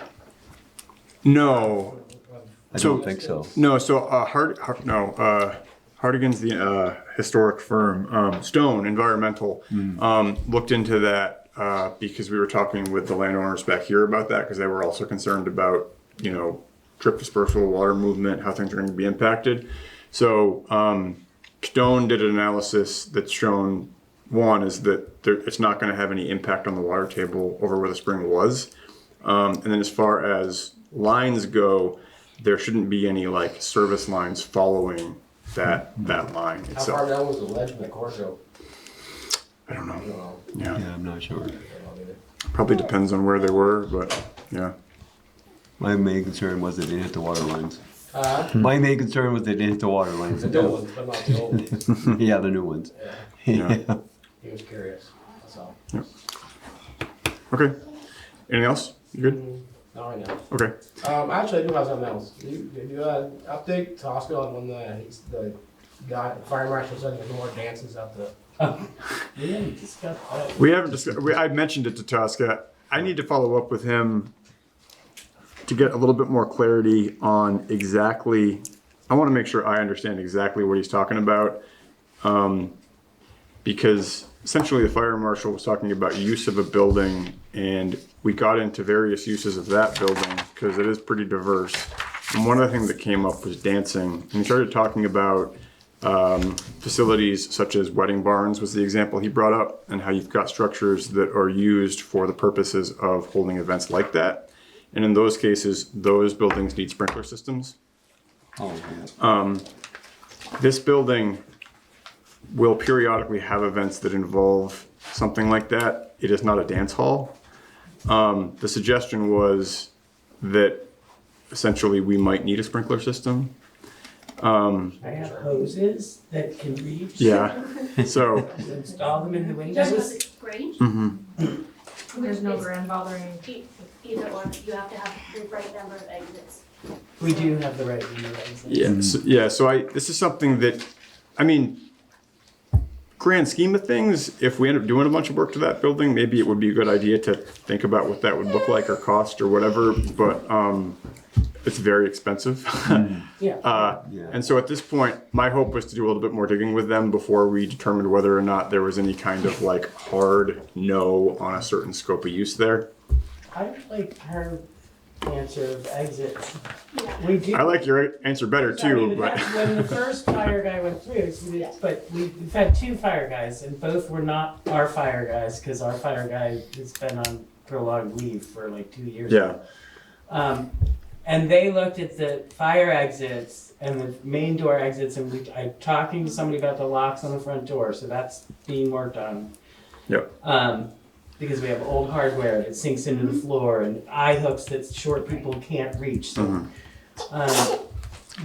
No, I don't think so. no. So Hardigan's the historic firm. Stone Environmental looked into that because we were talking with the landowners back here about that because they were also concerned about drip dispersal, water movement, how things are going to be impacted. So Stone did an analysis that's shown, one, is that it's not going to have any impact on the water table over where the spring was. And then as far as lines go, there shouldn't be any like service lines following that line How itself. far down was the ledge from the corso? I don't know. I don't know. Yeah, I'm not sure. probably depends on where they were, but yeah. My main concern was they didn't hit the water lines. Uh, My main concern was they didn't hit the water lines. the new ones, but not the old ones. Yeah, the new ones. Yeah. He was curious, that's all. Okay. Anything else? You good? Not right now. Okay. Actually, I do have something else. Did you update Tosca on when the guy, fire marshal said there's no more dances at the. We haven't discussed that. We haven't discussed. I mentioned it to Tosca. I need to follow up with him to get a little bit more clarity on exactly. I want to make sure I understand exactly what he's talking about, because essentially the fire marshal was talking about use of a building, and we got into various uses of that building because it is pretty diverse. And one of the things that came up was dancing, and he started talking about facilities such as wedding barns was the example he brought up, and how you've got structures that are used for the purposes of holding events like that. And in those cases, those buildings need sprinkler systems. Oh, yeah. This building will periodically have events that involve something like that. It is not a dance hall. The suggestion was that essentially we might need a sprinkler system. I have hoses that can reach. Yeah, so. Install them in the You guys windows. have the range? There's no grandfathering. Either one, you have to have the right number of exits. We do have the right window exits. So this is something that, I mean, grand scheme of things, if we end up doing a bunch of work to that building, maybe it would be a good idea to think about what that would look like or cost or whatever, but it's very expensive. Yeah. And so at this point, my hope was to do a little bit more digging with them before we determined whether or not there was any kind of like hard no on a certain scope of use there. I like her answer of exit. We do. I like your answer better too, but. When the first fire guy went through, but we've had two fire guys, and both were not our fire guys, because our fire guy has been on prolonged leave for like 2 years Yeah. now. And they looked at the fire exits and the main door exits, and I'm talking to somebody about the locks on the front door, so that's being worked on. Yep. Because we have old hardware that sinks into the floor and eye hooks that short people can't reach. So,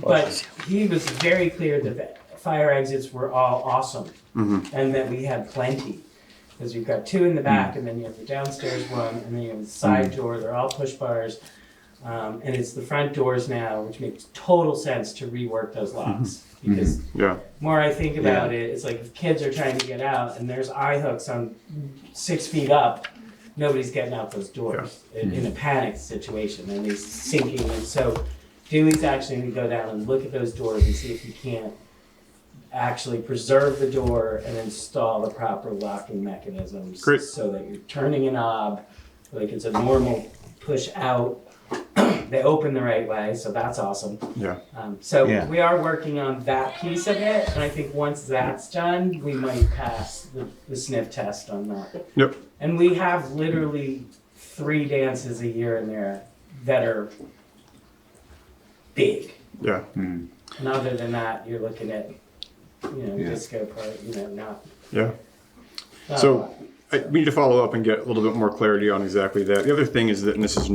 but he was very clear that the fire exits were all awesome and that we had plenty. Because you've got two in the back, and then you have the downstairs one, and then you have the side door. They're all push bars. And it's the front doors now, which makes total sense to rework those locks. Because the more I think about it, it's like if kids are trying to get out and there's eye hooks on 6 feet up, nobody's getting out those doors in a panic situation, and they're sinking. And so Dewey's actually going to go down and look at those doors and see if he can't actually preserve the door and install the proper locking mechanisms so that you're turning a knob like it's a normal push out. They open the right way, so that's awesome. Yeah. We are working on that piece of it, and I think once that's done, we might pass the sniff test on that. Yep. And we have literally 3 dances a year in there that are big. Yeah. And other than that, you're looking at, Yeah. disco part, not. Yeah. not a So lot. we need to follow up and get a little bit more clarity on exactly that. The other thing is that, and this is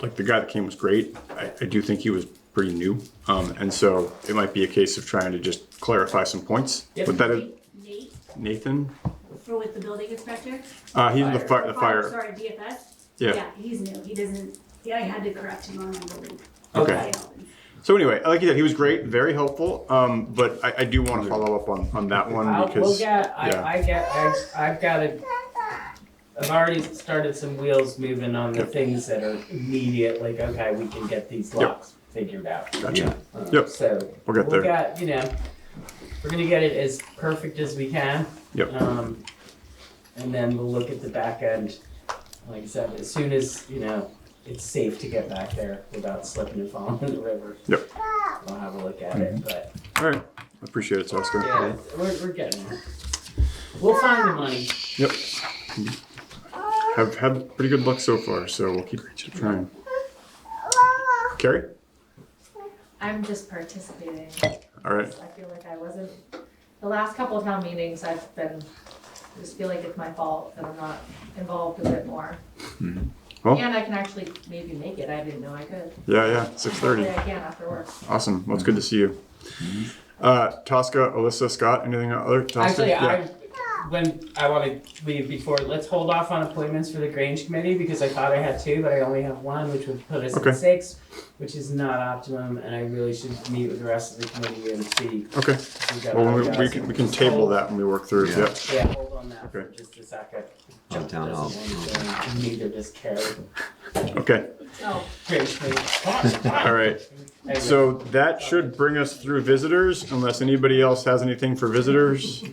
like the guy that came was great. I do think he was pretty new. And so it might be a case of trying to just clarify some points. Yep. But that is Nate, Nathan. for with the building inspector? He's the fire. Sorry, DFS? Yeah. Yeah, he's new, he doesn't, I had to correct him on the building. Okay. So anyway, like you said, he was great, very helpful. But I do want to follow up on that one because I've already started some wheels moving on the things that are immediate, like, okay, we can get these locks figured out. Gotcha. Yeah. Yep. So We'll get there. We're gonna get it as perfect as we can. Yep. And then we'll look at the back end. Like I said, as soon as, it's safe to get back there without slipping and falling in the river. Yep. We'll have a look at it, but All right. I appreciate it, Oscar. yeah, we're getting there. We'll find the money. Yep. Have had pretty good luck so far, so we'll keep trying. Carrie? I'm just participating. All right. I feel like I wasn't, the last couple of town meetings, I just feel like it's my fault that I'm not involved a bit more. Well, And I can actually maybe make it, I didn't know I could. yeah, 6:30. Hopefully I can after work. Awesome. Well, it's good to see you. Tosca, Alyssa, Scott, anything other? Tosca? Actually, when I want to leave before, let's hold off on appointments for the Grange Committee because I thought I had 2, but I only have 1, which would put us Okay. at 6, which is not optimum, and I really should meet with the rest of the committee and see. Okay. if we got Well, other we guys. can table that when we work through it. Yeah. Yep. Yeah, hold on that for Okay. just a second. I'll Jeff town hall. doesn't want to, neither does Carrie. Okay. Oh, Grange Committee. All right. So that should bring us through visitors, unless anybody else has anything for visitors.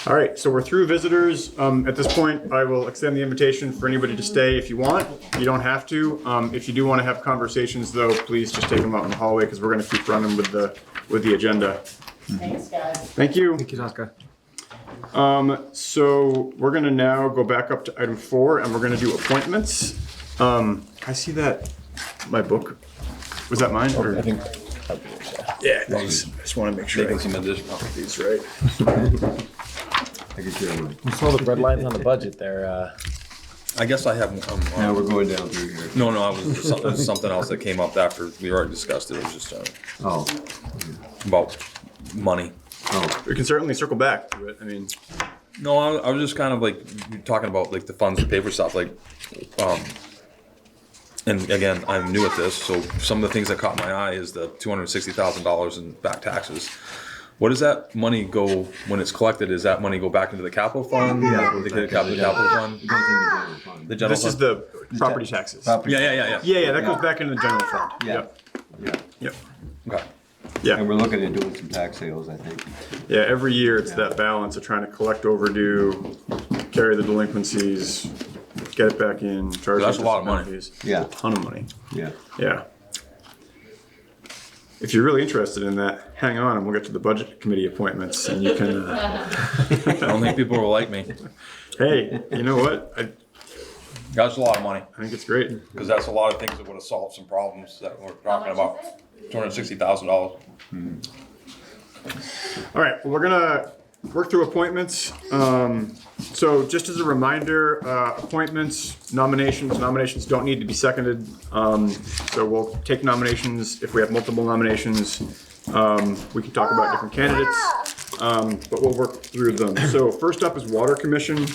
All right, so we're through visitors. At this point, I will extend the invitation for anybody to stay if you want. You don't have to. If you do want to have conversations, though, please just take them out in the hallway because we're going to keep running with the agenda. Thanks, guys. Thank you. Thank you, Tosca. So we're going to now go back up to item 4, and we're going to do appointments. I see that my book. Was that mine? Or? I think. Yeah, thanks. I just want to make sure I Making some additional. get these right. I can share one. We saw the red lines on the budget there. I guess I have, Now we're going down through here. no, I was, it was something else that came up after we already discussed it. It was just Oh, about money. oh, We can certainly circle back to it. I mean, No, I was just kind of like talking about like the funds to pay for stuff, like, and again, I'm new at this, so some of the things that caught my eye is the $260,000 in back taxes. What does that money go when it's collected? Does that money go back into the capital fund? Yeah, They get a capital fund. it goes in the general fund. The general this is fund? the property taxes. Property- Yeah. Yeah, that goes back into the general fund. Yeah. Yep. Yeah, Yep. Okay. Yeah. and we're looking at doing some tax sales, I think. Yeah, every year it's that balance of trying to collect overdue, carry the delinquencies, get it back in, charge. That's a lot of money. fees. Yeah. A ton of money. Yeah. Yeah. If you're really interested in that, hang on and we'll get to the budget committee appointments and you can, I don't think people will like me. hey, you know what? That's a lot of money, I think it's great. because that's a lot of things that would have solved some problems that we're talking about. $260,000. All right, well, we're gonna work through appointments. So just as a reminder, appointments, nominations don't need to be seconded. So we'll take nominations. If we have multiple nominations, we can talk about different candidates, but we'll work through them. So first up is Water Commission.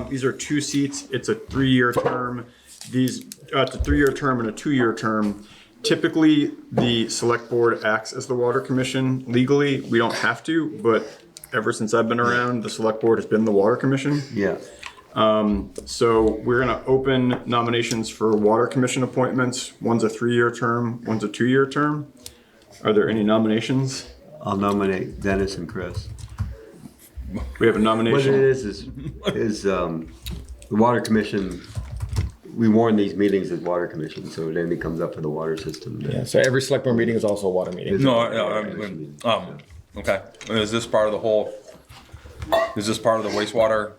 These are 2 seats. It's a 3-year term. It's a 3-year term and a 2-year term. Typically, the select board acts as the water commission. Legally, we don't have to, but ever since I've been around, the select board has been the water commission. Yeah. So we're gonna open nominations for water commission appointments. One's a 3-year term, one's a 2-year term. Are there any nominations? I'll nominate Dennis and Chris. We have a What it nomination. is the water commission, we warn these meetings as water commission, so if anything comes up for the water system. Yeah. So every select board meeting is also a water meeting. Okay. And is this part of the whole, is this part of the wastewater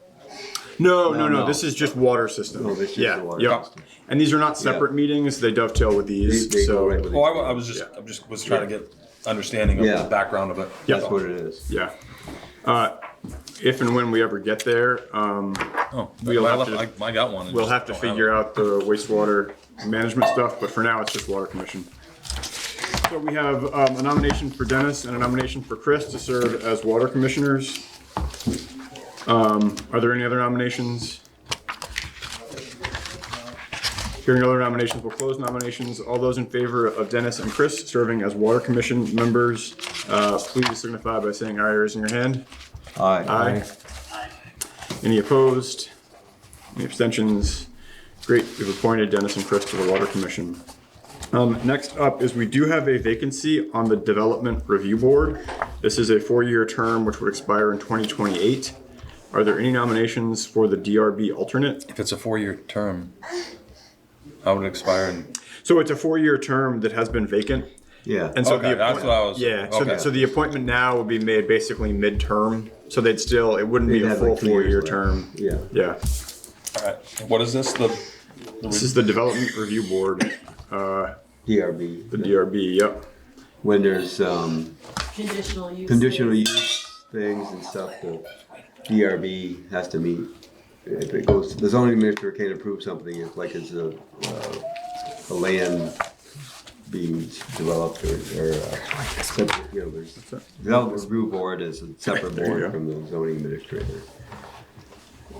No. This is just water system. Oh, this is Yeah, the water yep. system. And these are not separate meetings, they dovetail with these, They go so, right with Oh, it. I was just trying to get understanding of Yeah. the background of it. That's what it is. yeah. If and when we ever get there, Oh, We'll I have to- I got one. and we'll just have to don't figure it. out the wastewater management stuff, but for now, it's just water commission. So we have a nomination for Dennis and a nomination for Chris to serve as water commissioners. Are there any other nominations? Hearing no other nominations, we'll close nominations. All those in favor of Dennis and Chris serving as water commission members, please signify by saying aye or raising your hand. Aye. Aye. Any opposed? Any abstentions? Great, we've appointed Dennis and Chris to the Water Commission. Next up is we do have a vacancy on the Development Review Board. This is a 4-year term which would expire in 2028. Are there any nominations for the DRB alternate? If it's a 4-year term, how would it expire? So it's a 4-year term that has been vacant. Yeah. And so Okay, that's what I was. Yeah, Okay. so the appointment now would be made basically mid-term, so they'd still, it wouldn't be They'd a have full like 2 years 4-year left. term. Yeah. Yeah. All right. What is this? This is the Development Review Board, DRB. the DRB, yep. When there's Conditional use. conditional things. use things and stuff, the DRB has to meet. If it goes, the zoning administrator can't approve something if like it's a land being developed or separate, you know, there's development review board is a separate There you go. board from the zoning administrator.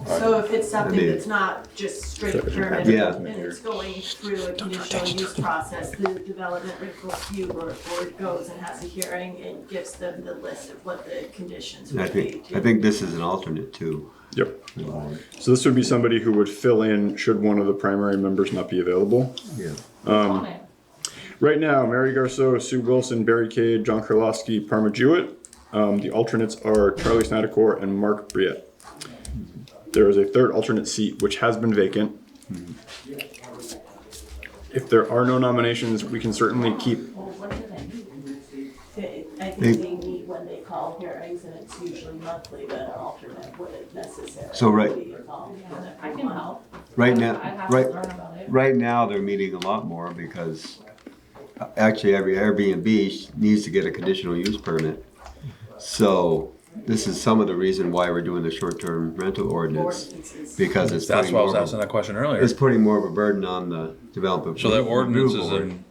So if it's something I mean- that's not just straight permit Yeah. and it's going through a conditional use process, the development review board goes and has a hearing and gives them the list of what the conditions And I would be. think, I think this is an alternate too. Yep. So this would be somebody who would fill in should one of the primary members not be available. Yeah. On it. Right now, Mary Garceau, Sue Wilson, Barry Cade, John Karlowski, Parma Jewett. The alternates are Charlie Snydercore and Mark Briette. There is a third alternate seat which has been vacant. If there are no nominations, we can certainly keep. Well, what do they need? I think they meet when they call hearings and it's usually monthly, but an alternate wouldn't necessarily So, right. be involved. I can help. Right I'd now, have to right, learn about it. right now, they're meeting a lot more because actually every Airbnb needs to get a conditional use permit. So this is some of the reason why we're doing the short-term rental ordinance, Ordinances. because it's That's putting why I was more, asking that question earlier. it's putting more of a burden on the developer. So that ordinance review is board. in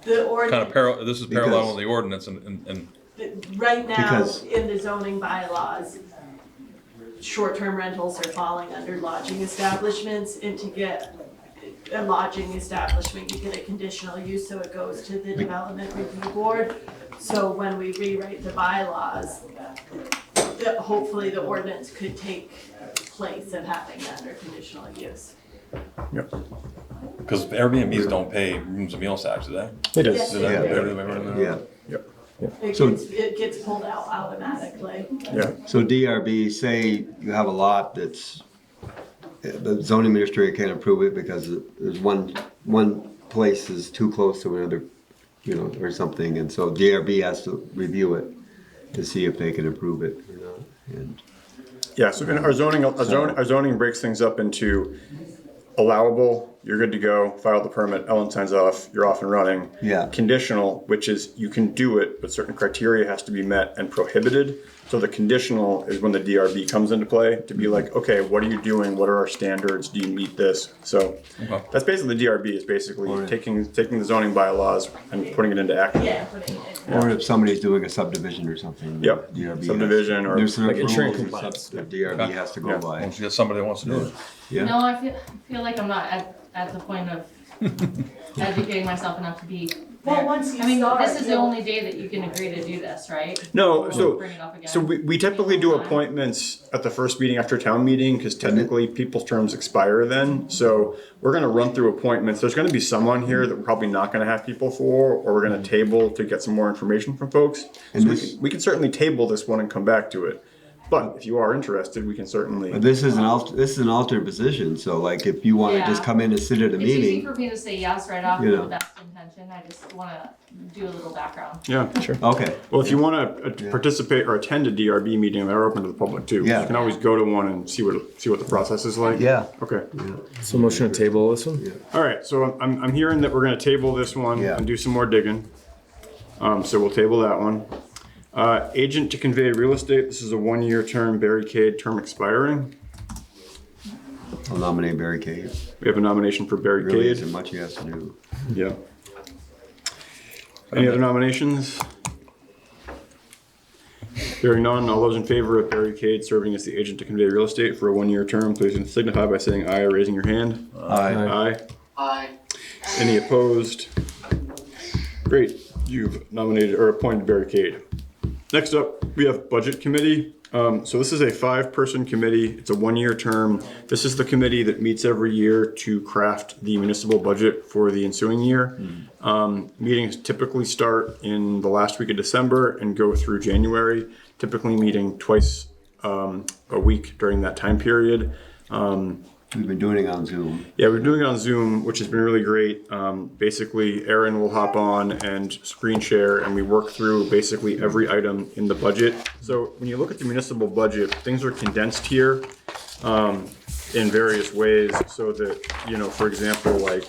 The kind ordinance, of parallel. This is parallel Because- with the ordinance, and right now, Because- in the zoning bylaws, short-term rentals are falling under lodging establishments, and to get a lodging establishment, you get a conditional use, so it goes to the development review board. So when we rewrite the bylaws, hopefully the ordinance could take place of having that under conditional use. Yep. because Airbnbs don't pay rooms and meals tax, do they? It Yes. Do they? Yeah. Yeah. Yeah, It So- gets pulled out automatically. Yeah. so DRB, say you have a lot that's, the zoning administrator can't approve it because there's one place is too close to another, you know, or something, and so DRB has to review it to see if they can approve it or not, and. Yeah, so our zoning breaks things up into allowable, you're good to go, file the permit, Ellen signs off, you're off and running. Yeah. Conditional, which is you can do it, but certain criteria has to be met, and prohibited. So the conditional is when the DRB comes into play to be like, okay, what are you doing? What are our standards? Do you meet this? So Okay. that's basically the DRB is basically Or- taking the zoning bylaws and putting it into action. Yeah, putting it in. Or if somebody's doing a subdivision or something. Yep. DRB Subdivision or- there's certain like insurance rules and compliance. stuff that DRB has to go by. Once you get somebody that wants to do it. Yeah. No, I feel like I'm not at the point of educating myself enough to be Well, there. once you I mean, start, this is the you'll- only day that you can agree to do this, right? No, We'll so bring it up again. So we typically do appointments at the first meeting after town meeting, because technically people's terms expire then. So we're gonna run through appointments. There's gonna be some on here that we're probably not gonna have people for, or we're gonna table to get some more information from folks. And So this- we can certainly table this one and come back to it. But if you are interested, we can certainly. But this is an alternate position, so like if you want to just Yeah. come in and sit at a It's easy meeting. for me to say yes right off You with know. the best intention, I just wanna do a little background. Yeah, sure. Okay. Well, if you want to participate or attend a DRB meeting, they're open to the public too. Yeah. You can always go to one and see what the process is like. Yeah. Okay. So motion to table this one? All right. So I'm hearing that we're going to table this one Yeah. and do some more digging. So we'll table that one. Agent to convey real estate. This is a 1-year term, barricade, term expiring. I'll nominate Barry Cade. We have a nomination for Really barricade. isn't much he has to do. Yeah. Any other nominations? Hearing none, all those in favor of barricade serving as the agent to convey real estate for a 1-year term, please signify by saying aye or raising your hand. Aye. Aye. Aye. Any opposed? Great, you've nominated or appointed barricade. Next up, we have budget committee. So this is a 5-person committee. It's a 1-year term. This is the committee that meets every year to craft the municipal budget for the ensuing year. Meetings typically start in the last week of December and go through January, typically meeting twice a week during that time period. We've been doing it on Zoom. Yeah, we're doing it on Zoom, which has been really great. Basically, Aaron will hop on and screen share, and we work through basically every item in the budget. So when you look at the municipal budget, things are condensed here in various ways so that, for example, like,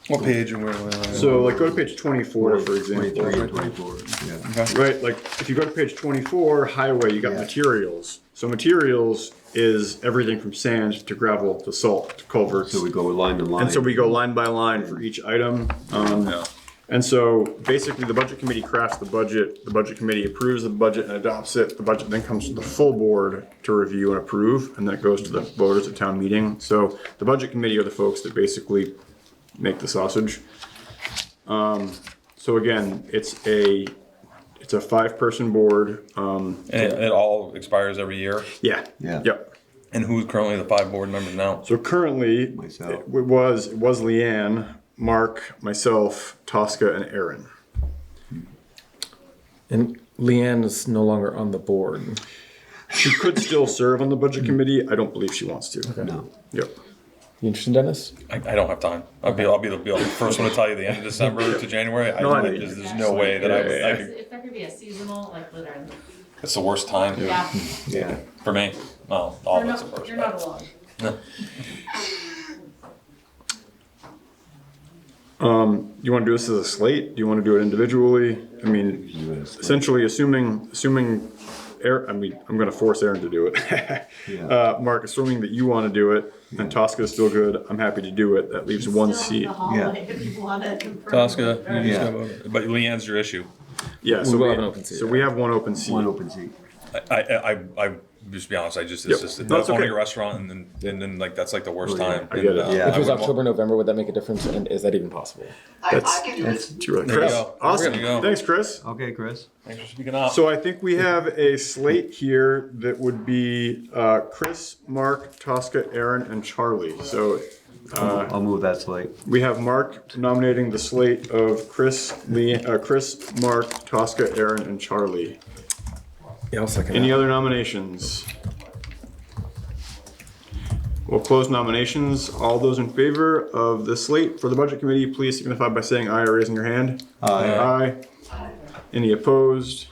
What page and where? so like go to page 24, for example. 23 and 24. Yeah. Right, like if you go to page 24, highway, you got Yeah. materials. So materials is everything from sand to gravel to salt to culverts. So we go line to line. And so we go line by line for each item. Yeah. And so basically the budget committee crafts the budget committee approves the budget and adopts it. The budget then comes to the full board to review and approve, and then it goes to the voters at town meeting. So the budget committee are the folks that basically make the sausage. So again, it's a 5-person board. And it all expires every year. Yeah. Yeah. Yep. And who's currently the 5 board members now? So currently, Myself. it was Leanne, Mark, myself, Tosca, and Aaron. And Leanne is no longer on the board. She could still serve on the budget committee. I don't believe she wants to. No. Yep. You interested, Dennis? I don't have time. I'll be the first one to tell you the end of December to January. No, I know. There's no way that I could. If there could be a seasonal, like literally, It's the worst time yeah, Yeah. for me. Well, all of you're us, of course. you're not alone. You want to do this as a slate? Do you want to do it individually? I mean, essentially, assuming, Aaron, I mean, I'm going to force Aaron to do it. Yeah. Mark, assuming that you want to do it, and Tosca is still good, I'm happy to do it. That leaves one Still in seat. the hallway if you wanna confirm. Tosca, Right. Yeah. but Leanne's your issue. Yeah, so We'll we have an open seat, So yeah. we have one open seat. One open seat. I just be honest. It's Yep. just No, it's owning okay. a restaurant and then like that's like the worst Oh, yeah. time. I get And, it. Yeah. If it was I would- October, November, would that make a difference? And is that even possible? I can do it. That's right. There you Chris, go. awesome. There you go. Thanks, Chris. Okay, Chris. Thanks for speaking up. So I think we have a slate here that would be Chris, Mark, Tosca, Aaron, and Charlie. So I'll move that slate. we have Mark nominating the slate of Chris, Mark, Tosca, Aaron, and Charlie. Yeah, I'll second Any that. other nominations? We'll close nominations. All those in favor of the slate for the budget committee, please signify by saying aye or raising your hand. Aye. Aye. Any opposed?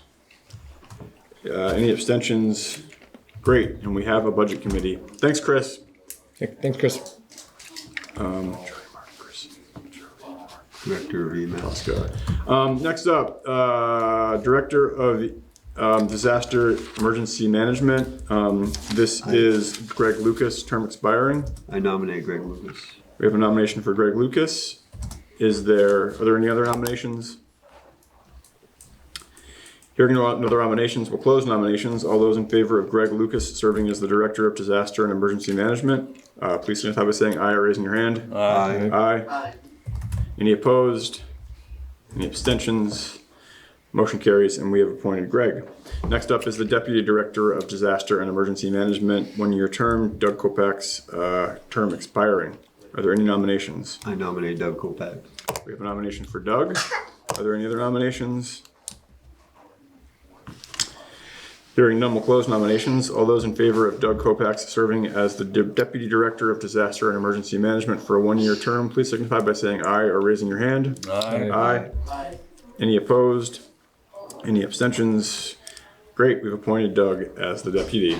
Any abstentions? Great, and we have a budget committee. Thanks, Chris. Okay, thanks, Chris. Director of email. Next up, Director of Disaster Emergency Management. This is Greg Lucas, term expiring. I nominate Greg Lucas. We have a nomination for Greg Lucas. Are there any other nominations? Hearing no other nominations, we'll close nominations. All those in favor of Greg Lucas serving as the Director of Disaster and Emergency Management, please signify by saying aye or raising your hand. Aye. Aye. Aye. Any opposed? Any abstentions? Motion carries, and we have appointed Greg. Next up is the Deputy Director of Disaster and Emergency Management, 1-year term, Doug Kopach's term expiring. Are there any nominations? I nominate Doug Kopach. We have a nomination for Doug. Are there any other nominations? Hearing none, we'll close nominations. All those in favor of Doug Kopax serving as the Deputy Director of Disaster and Emergency Management for a 1-year term, please signify by saying aye or raising your hand. Aye. Aye. Any opposed? Any abstentions? Great, we've appointed Doug as the deputy.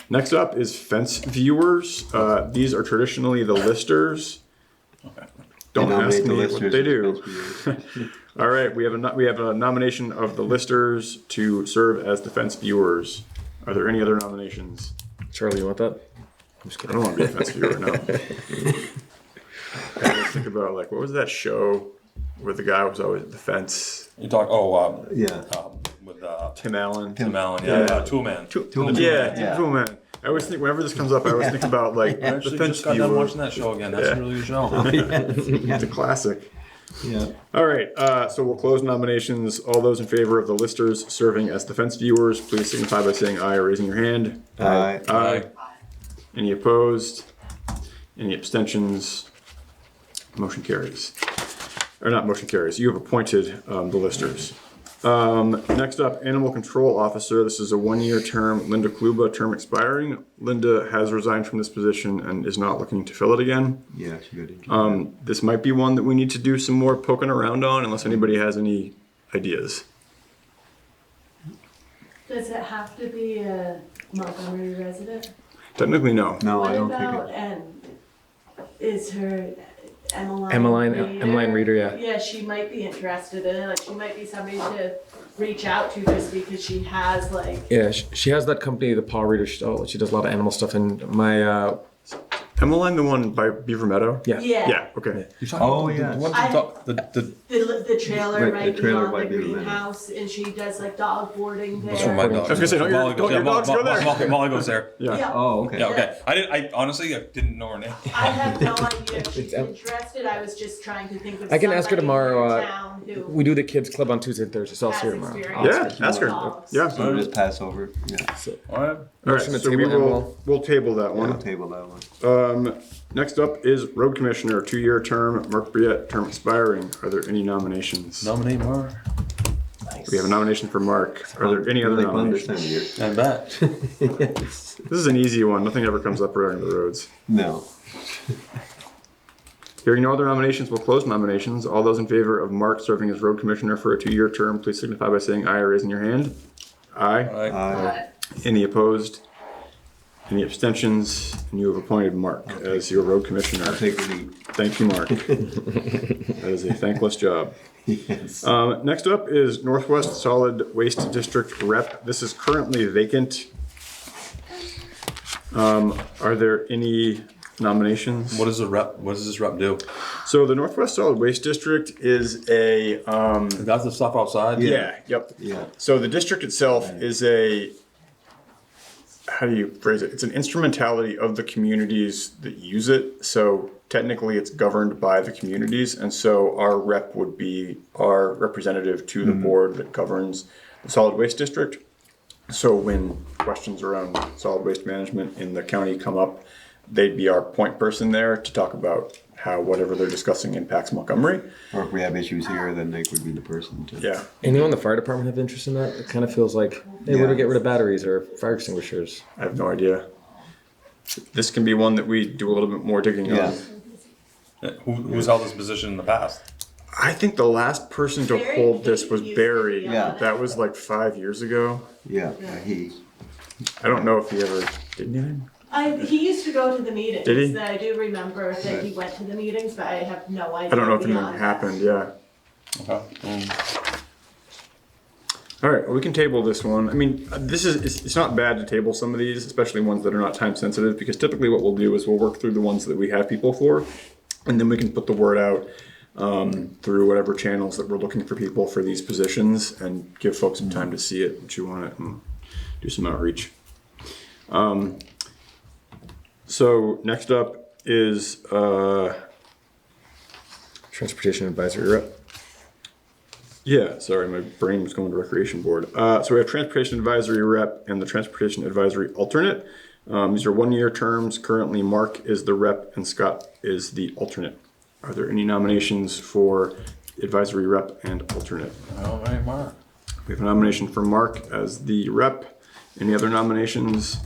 Next up is fence viewers. These are traditionally the listers. Don't nominate ask the me what listers they as do. fence viewers. All right, we have a nomination of the listers to serve as the fence viewers. Are there any other nominations? Charlie, you want that? I'm just I kidding. don't want to be a fence viewer, no. I always think about, like, what was that show where the guy was always at the fence? You talk, Yeah. with, Tim Allen. Tim Allen, Yeah. Tool Man. Yeah, cool, man. I always think, whenever this comes up, I always think about, like, I the actually fence just got done viewer. watching that show again. That's Yeah. a really good show. It's a classic. Yeah. All right, so we'll close nominations. All those in favor of the listers serving as the fence viewers, please signify by saying aye or raising your hand. Aye. Aye. Any opposed? Any abstentions? Motion carries. Or not motion carries. You have appointed the listers. Next up, Animal Control Officer. This is a 1-year term. Linda Kluba, term expiring. Linda has resigned from this position and is not looking to fill it again. Yeah, she got it. This might be one that we need to do some more poking around on, unless anybody has any ideas. Does it have to be a Montgomery resident? Technically, no. No, I What don't about, think and is her Emmeline? Emmeline Reader, yeah. Yeah, she might be interested in it, like, she might be somebody to reach out to just because she has, like, Yeah, she has that company, the Paw Reader. She does a lot of animal stuff. And my Emmeline, the one by Beaver Meadow? yeah. Yeah, okay. Oh, yeah. the trailer Right, might the be trailer on might the be the greenhouse, and she does like dog boarding there. That's where my dog. I was gonna say, don't your dogs go there. Molly goes there. Yeah. Yeah. Oh, okay. Yeah, okay. I honestly didn't know her name. I have no idea if she's interested. I was just trying to think of I can ask her somebody tomorrow. in town who We do the kids club on Tuesday and Thursday, so I'll see her has tomorrow. experience. Yeah, ask her. Dogs. Yeah. So just pass over. Yeah. All right. All right, Motion to so we table will, we'll table that We'll one. table that one. Next up is Road Commissioner, 2-year term, Mark Briette, term expiring. Are there any nominations? Nominate Mark. We have a nomination for Mark. Are there any other Really fun this nominations? time of year. I bet. Yes. This is an easy one. Nothing ever comes up regarding the roads. No. Hearing no other nominations, we'll close nominations. All those in favor of Mark serving as Road Commissioner for a 2-year term, please signify by saying aye or raising your hand. Aye. Aye. Any opposed? Any abstentions? And you have appointed Mark as your Road Commissioner. I'll take the lead. Thank you, Mark. That is a thankless job. Yes. Next up is Northwest Solid Waste District Rep. This is currently vacant. Are there any nominations? What does this rep do? So the Northwest Solid Waste District is a, That's the stuff outside? yeah, yep. Yeah. So the district itself is a, how do you phrase it? It's an instrumentality of the communities that use it. So technically it's governed by the communities. And so our rep would be our representative to the board that governs the solid waste district. So when questions around solid waste management in the county come up, they'd be our point person there to talk about how whatever they're discussing impacts Montgomery. Or if we have issues here, then they would be the person to. Yeah. Anyone in the fire department have interest in that? It kind of feels like, hey, where do we get rid of batteries or fire extinguishers? I have no idea. This can be one that we do a little bit more digging Yeah. on. Who's held this position in the past? I think the last person to Barry hold this Pete was used to Barry. be on Yeah. it. That was like 5 years ago. Yeah. He. I don't know if he ever did anything. He used to go to the meetings. Did he? I do remember that he went to the meetings, but I have no idea. I don't know if anything beyond that. happened, yeah. Okay. All right, well, we can table this one. I mean, it's not bad to table some of these, especially ones that are not time sensitive, because typically what we'll do is we'll work through the ones that we have people for, and then we can put the word out through whatever channels that we're looking for people for these positions and give folks some time to see it, chew on it, and do some outreach. So next up is Transportation advisory rep. yeah, sorry, my brain was going to Recreation Board. So we have Transportation Advisory Rep and the Transportation Advisory Alternate. These are 1-year terms. Currently, Mark is the rep and Scott is the alternate. Are there any nominations for advisory rep and alternate? Nominate Mark. We have a nomination for Mark as the rep Any other nominations?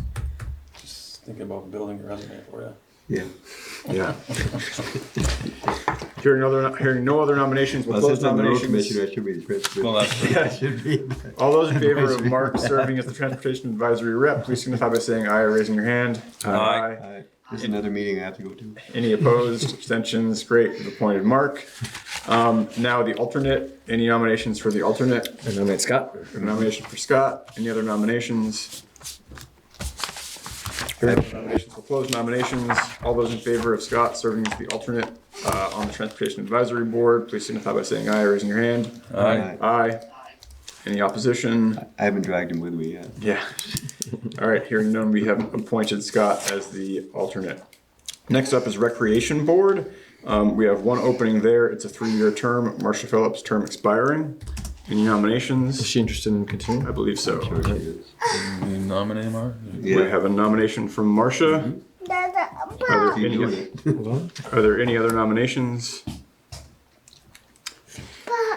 Just thinking about building a resume for you. Yeah. Yeah. Hearing no other nominations, we'll close Since I'm the road nominations. commissioner, I should be the transportation. Well, that's Yeah. Should be. All those in favor of Mark serving as the Transportation Advisory Rep, please signify by saying aye or raising your hand. Aye. This is another meeting I have to go to. Any opposed? Abstentions? Great. We've appointed Mark. Now the alternate. Any nominations for the alternate? I nominate Scott. A nomination for Scott. Any other nominations? Hearing no nominations, we'll close nominations. All those in favor of Scott serving as the alternate on the Transportation Advisory Board, please signify by saying aye or raising your hand. Aye. Aye. Any opposition? I haven't dragged him with me yet. Yeah. All right, hearing none, we have appointed Scott as the alternate. Next up is Recreation Board. We have one opening there. It's a 3-year term. Marcia Phillips' term expiring. Any nominations? Is she interested in continuing? I believe so. Sure she is. You nominate him, Mark? We have a nomination from Marcia. Are there Keep doing any, it. Hold on. are there any other nominations?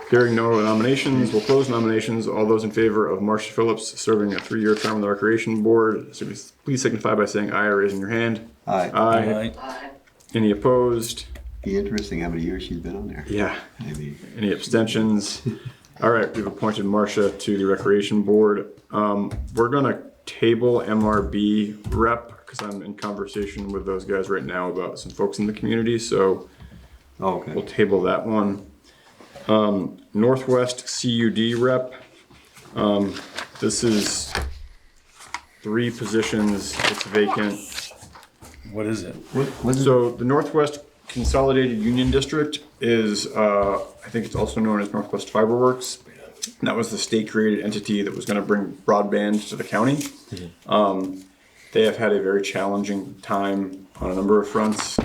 Hearing no nominations, we'll close nominations. All those in favor of Marcia Phillips serving a 3-year term on the Recreation Board, so please signify by saying aye or raising your hand. Aye. Aye. Aye. Any opposed? Be interesting how many years she's been on there. Yeah. Maybe. Any abstentions? All right, we've appointed Marcia to the Recreation Board. We're gonna table MRB rep because I'm in conversation with those guys right now about some folks in the community, so Oh, we'll okay. table that one. Northwest CUD rep. This is 3 positions, it's vacant. What is it? What is it? So the Northwest Consolidated Union District is, I think it's also known as Northwest Fiberworks. And that was the state-created entity that was going to bring broadband to the county. They have had a very challenging time on a number of fronts.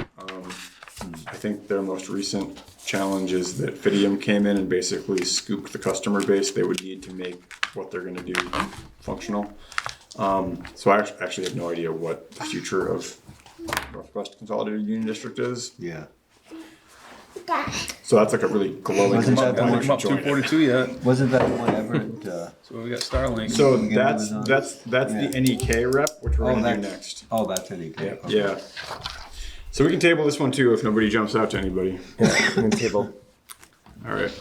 I think their most recent challenge is that Fidium came in and basically scooped the customer base they would need to make what they're going to do functional. So I actually have no idea what the future of Northwest Consolidated Union District is. Yeah. So that's like a really glowing Wasn't that reason why the you one- should I'm up join it. 242 yet. Wasn't that the one Everett? So we got Starlink. So You can that's do it on- that's Yeah. the NEK rep, which we're Oh, gonna do that- next. Oh, that's any okay. Yeah. So we can table this one too if nobody jumps out to anybody. Yeah, I'm gonna table. All right.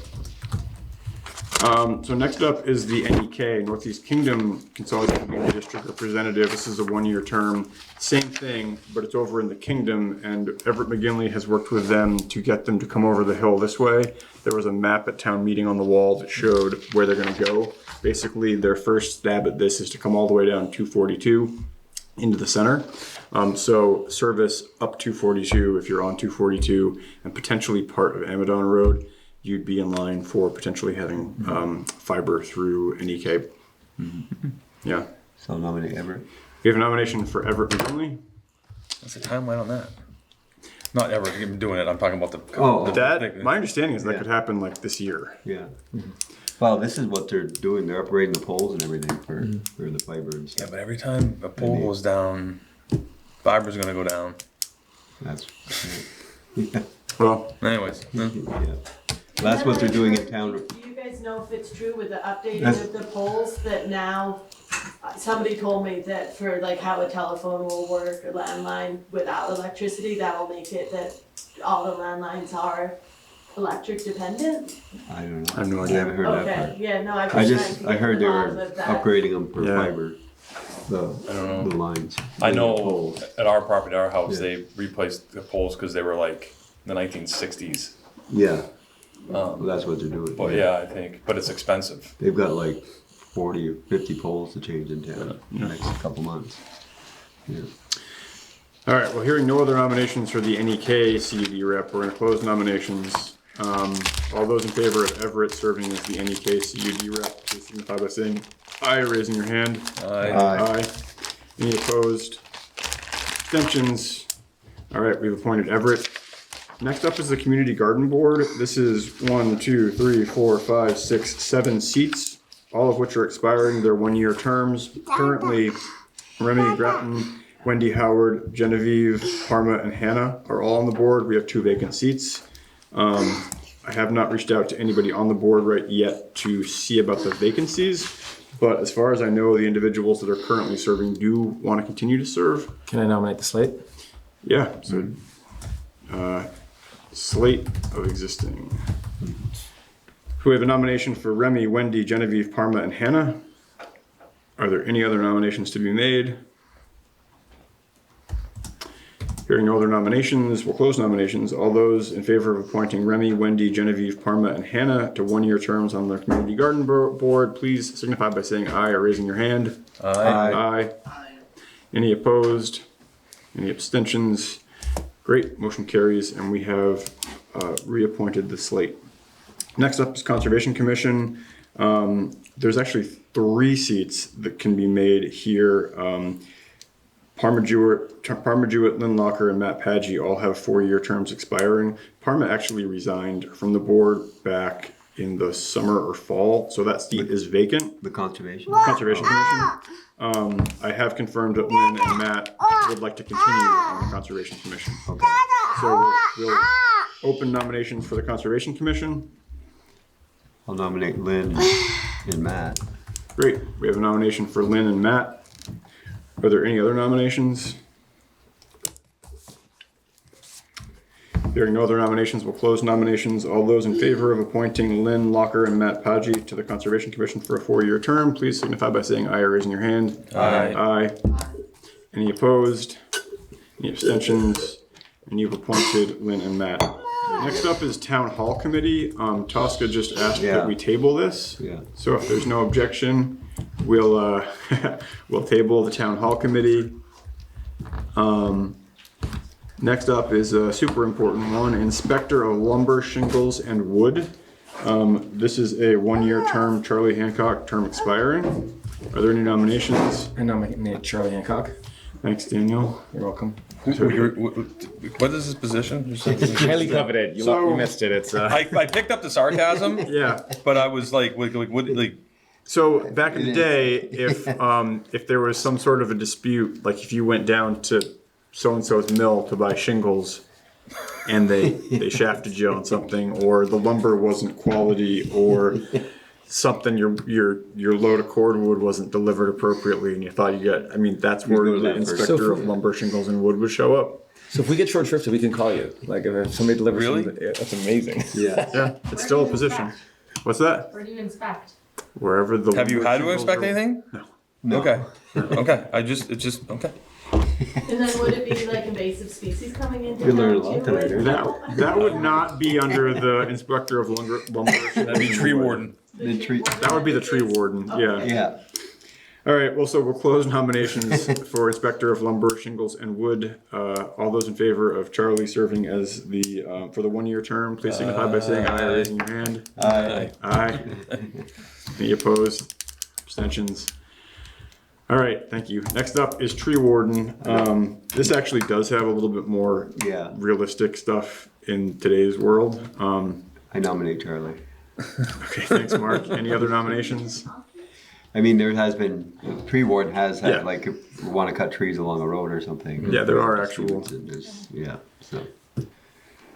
So next up is the NEK, Northeast Kingdom Consolidated Union District Representative. This is a 1-year term. Same thing, but it's over in the Kingdom, and Everett McGinley has worked with them to get them to come over the hill this way. There was a map at town meeting on the wall that showed where they're gonna go. Basically, their first stab at this is to come all the way down 242 into the center. So service up 242 if you're on 242 and potentially part of Amadon Road. You'd be in line for potentially having fiber through NEK. Yeah. So nominate Everett. We have a nomination for Everett McGinley. What's the timeline on that? Not ever even doing it. I'm talking about the. Oh, That, my understanding is that Yeah. could happen like this year. Yeah. Well, this is what they're doing. They're upgrading the poles and everything for the fiber and Yeah, stuff. but every time a pole goes down, fiber's gonna go down. That's yeah. Well, Anyways, Yeah. That's what they're doing in town. Do you guys know if it's true with the updating That's- of the poles that now, somebody told me that for like how a telephone will work, a landline without electricity, that'll make it that all the landlines are electric dependent? I don't know. I have no I idea. haven't heard that Okay, part. yeah, no, I've I been just, trying I to heard get they the were bottom of that. upgrading them for Yeah. fiber. The, I don't know. the lines. I the know poles. at our property, our house, Yeah. they replaced the poles because they were like the 1960s. Yeah. Well, that's what they're doing. But yeah, I think, but it's expensive. They've got like 40 or 50 poles to change in town in the next couple months. Yeah. all right. Well, hearing no other nominations for the NEK CUD rep, we're going to close nominations. All those in favor of Everett serving as the NEK CUD rep, please signify by saying aye, raising your hand. Aye. Any opposed? Abstentions? All right, we've appointed Everett. Next up is the Community Garden Board. This is 1, 2, 3, 4, 5, 6, 7 seats, all of which are expiring their 1-year terms. Currently, Remy Grattan, Wendy Howard, Genevieve, Parma, and Hannah are all on the board. We have 2 vacant seats. I have not reached out to anybody on the board right yet to see about the vacancies, but as far as I know, the individuals that are currently serving do want to continue to serve. Can I nominate the slate? Yeah, so slate of existing. We have a nomination for Remy, Wendy, Genevieve, Parma, and Hannah. Are there any other nominations to be made? Hearing no other nominations, we'll close nominations. All those in favor of appointing Remy, Wendy, Genevieve, Parma, and Hannah to one-year terms on the Community Garden Board, please signify by saying aye or raising your hand. Aye. Aye. Any opposed? Any abstentions? Great, motion carries, and we have reappointed the slate. Next up is Conservation Commission. There's actually 3 seats that can be made here. Parma Jewett, Lynn Locker, and Matt P.E.G all have 4-year terms expiring. Parma actually resigned from the board back in the summer or fall, so that seat is vacant. The Conservation? Conservation Commission. I have confirmed that Lynn and Matt would like to continue on the Conservation Commission. Okay. So we'll open nominations for the Conservation Commission. I'll nominate Lynn and Matt. Great, we have a nomination for Lynn and Matt. Are there any other nominations? Hearing no other nominations, we'll close nominations. All those in favor of appointing Lynn Locker and Matt P.E.G to the Conservation Commission for a 4-year term, please signify by saying aye or raising your hand. Aye. Aye. Any opposed? Any abstentions? And you've appointed Lynn and Matt. Next up is Town Hall Committee. Tosca just asked that we table this. Yeah. So if there's no objection, we'll we'll table the Town Hall Committee. Next up is a super important one, Inspector of Lumber, Shingles, and Wood. This is a 1-year term, Charlie Hancock, term expiring. Are there any nominations? I nominate Charlie Hancock. Thanks, Daniel. You're welcome. What is his position? Highly coveted. You missed it. It's I picked up the sarcasm. Yeah. But I was like, what? So back in the day, if there was some sort of a dispute, like if you went down to so-and-so's mill to buy shingles and they shafted you on something, or the lumber wasn't quality, or something, your load of cordwood wasn't delivered appropriately and you thought you got, I mean, that's where the Inspector of Lumber, Shingles, and Wood would show up. So if we get short shrifted, we can call you. Like if somebody delivers something, that's amazing. Yeah. Yeah, it's still a position. What's that? Where do you inspect? Wherever the Have you had to inspect are- anything? No. Okay. Okay. Okay. And then would it be like invasive species coming into We learned a town lot too? tonight. That would not be under the Inspector of Lumber. That'd be tree warden. The tree. That would be the tree warden. Yeah. Yeah. All right. Well, so we'll close nominations for Inspector of Lumber, Shingles, and Wood. All those in favor of Charlie serving as the for the 1-year term, please signify by saying aye or raising your hand. Aye. Aye. Any opposed? Abstentions? All right, thank you. Next up is Tree Warden. This actually does have a little bit more realistic stuff in today's world. I nominate Charlie. Okay, thanks, Mark. Any other nominations? I mean, there has been, tree warden has had, like, if we want to cut trees along a road or something. Yeah, there are actual. Yeah, so.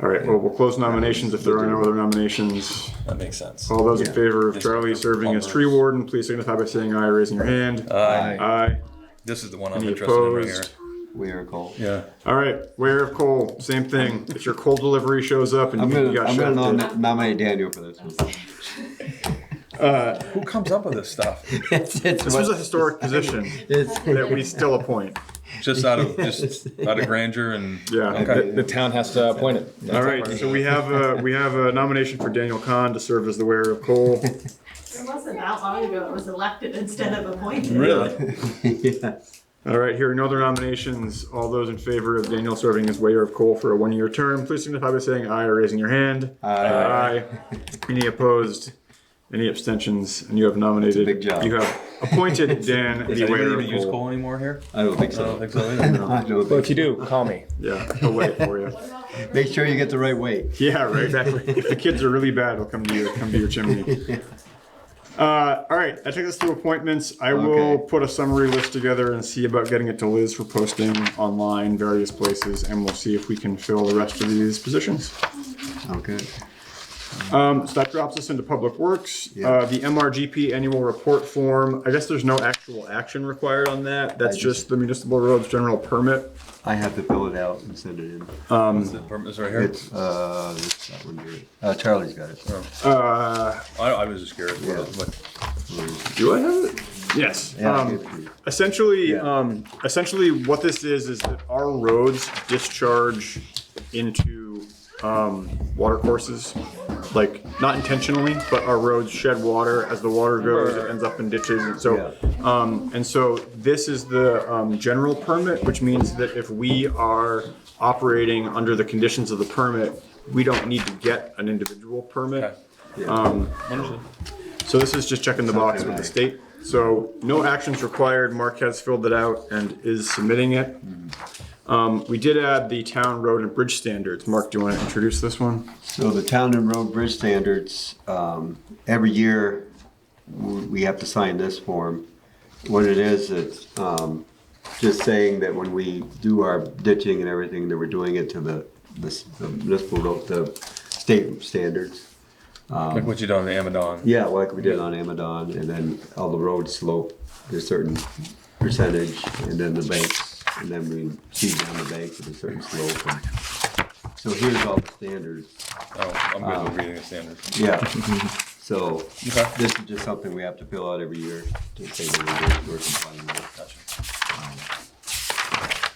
All right, well, we'll close nominations if there are no other nominations. That makes sense. All those in favor of Charlie serving as Tree Warden, please signify by saying aye or raising your hand. Aye. Aye. This is the one I'm Any interested in right opposed? here. Ware of coal. Yeah. All right, Ware of Coal, same thing. If your coal delivery shows up and you got I'm shafted. gonna nominate Daniel for this one. Who comes up with this stuff? This was a historic position that we still appoint. Just out of grandeur and Yeah. Okay. The town has to appoint it. All right, so we have a nomination for Daniel Kahn to serve as the Ware of Coal. It wasn't that long ago it was elected instead of appointed. Really? Yeah. All right, hearing no other nominations, all those in favor of Daniel serving as Ware of Coal for a 1-year term, please signify by saying aye or raising your hand. Aye. Any opposed? Any abstentions? And you have nominated. Big job. You have appointed Dan Does the anybody Ware of even use Coal. coal anymore here? I don't think I so. don't think so either. I don't Well, think if you do, call me. Yeah, he'll wait for you. Make sure you get the right weight. Yeah, right, exactly. If the kids are really bad, they'll come to your chimney. All right, that takes us to appointments. I will put a summary list together and see about getting it to Liz for posting online, various places, and we'll see if we can fill the rest of these positions. Okay. So that drops us into Public Works. Yeah. The MRGP annual report form, I guess there's no actual action required on that. That's just the municipal roads general permit. I have to fill it out and send it in. What's the permit right here? It's, that one here. Charlie's got it. I was just curious. Yeah. Do I have it? Yes. Yeah, I'll give it to you. Essentially what this is that our roads discharge into water courses, like not intentionally, but our roads shed water. As the water goes, it ends up in ditches. And so, this is the general permit, which means that if we are operating under the conditions of the permit, we don't need to get an individual permit. Understood. So this is just checking the box with the state. So no actions required. Mark has filled it out and is submitting it. We did add the town road and bridge standards. Mark, do you want to introduce this one? So the town and road bridge standards, every year we have to sign this form. What it is, it's just saying that when we do our ditching and everything, that we're doing it to the municipal road, the state standards. Like what you done on the Amadon. Yeah, like we did on Amadon, and then all the roads slope a certain percentage, and then the banks, and then we seed down the banks at a certain slope. And so here's all the standards. Oh, I'm good with reading the standards. Yeah. So Okay. this is just something we have to fill out every year to say that we're complying with it. Gotcha.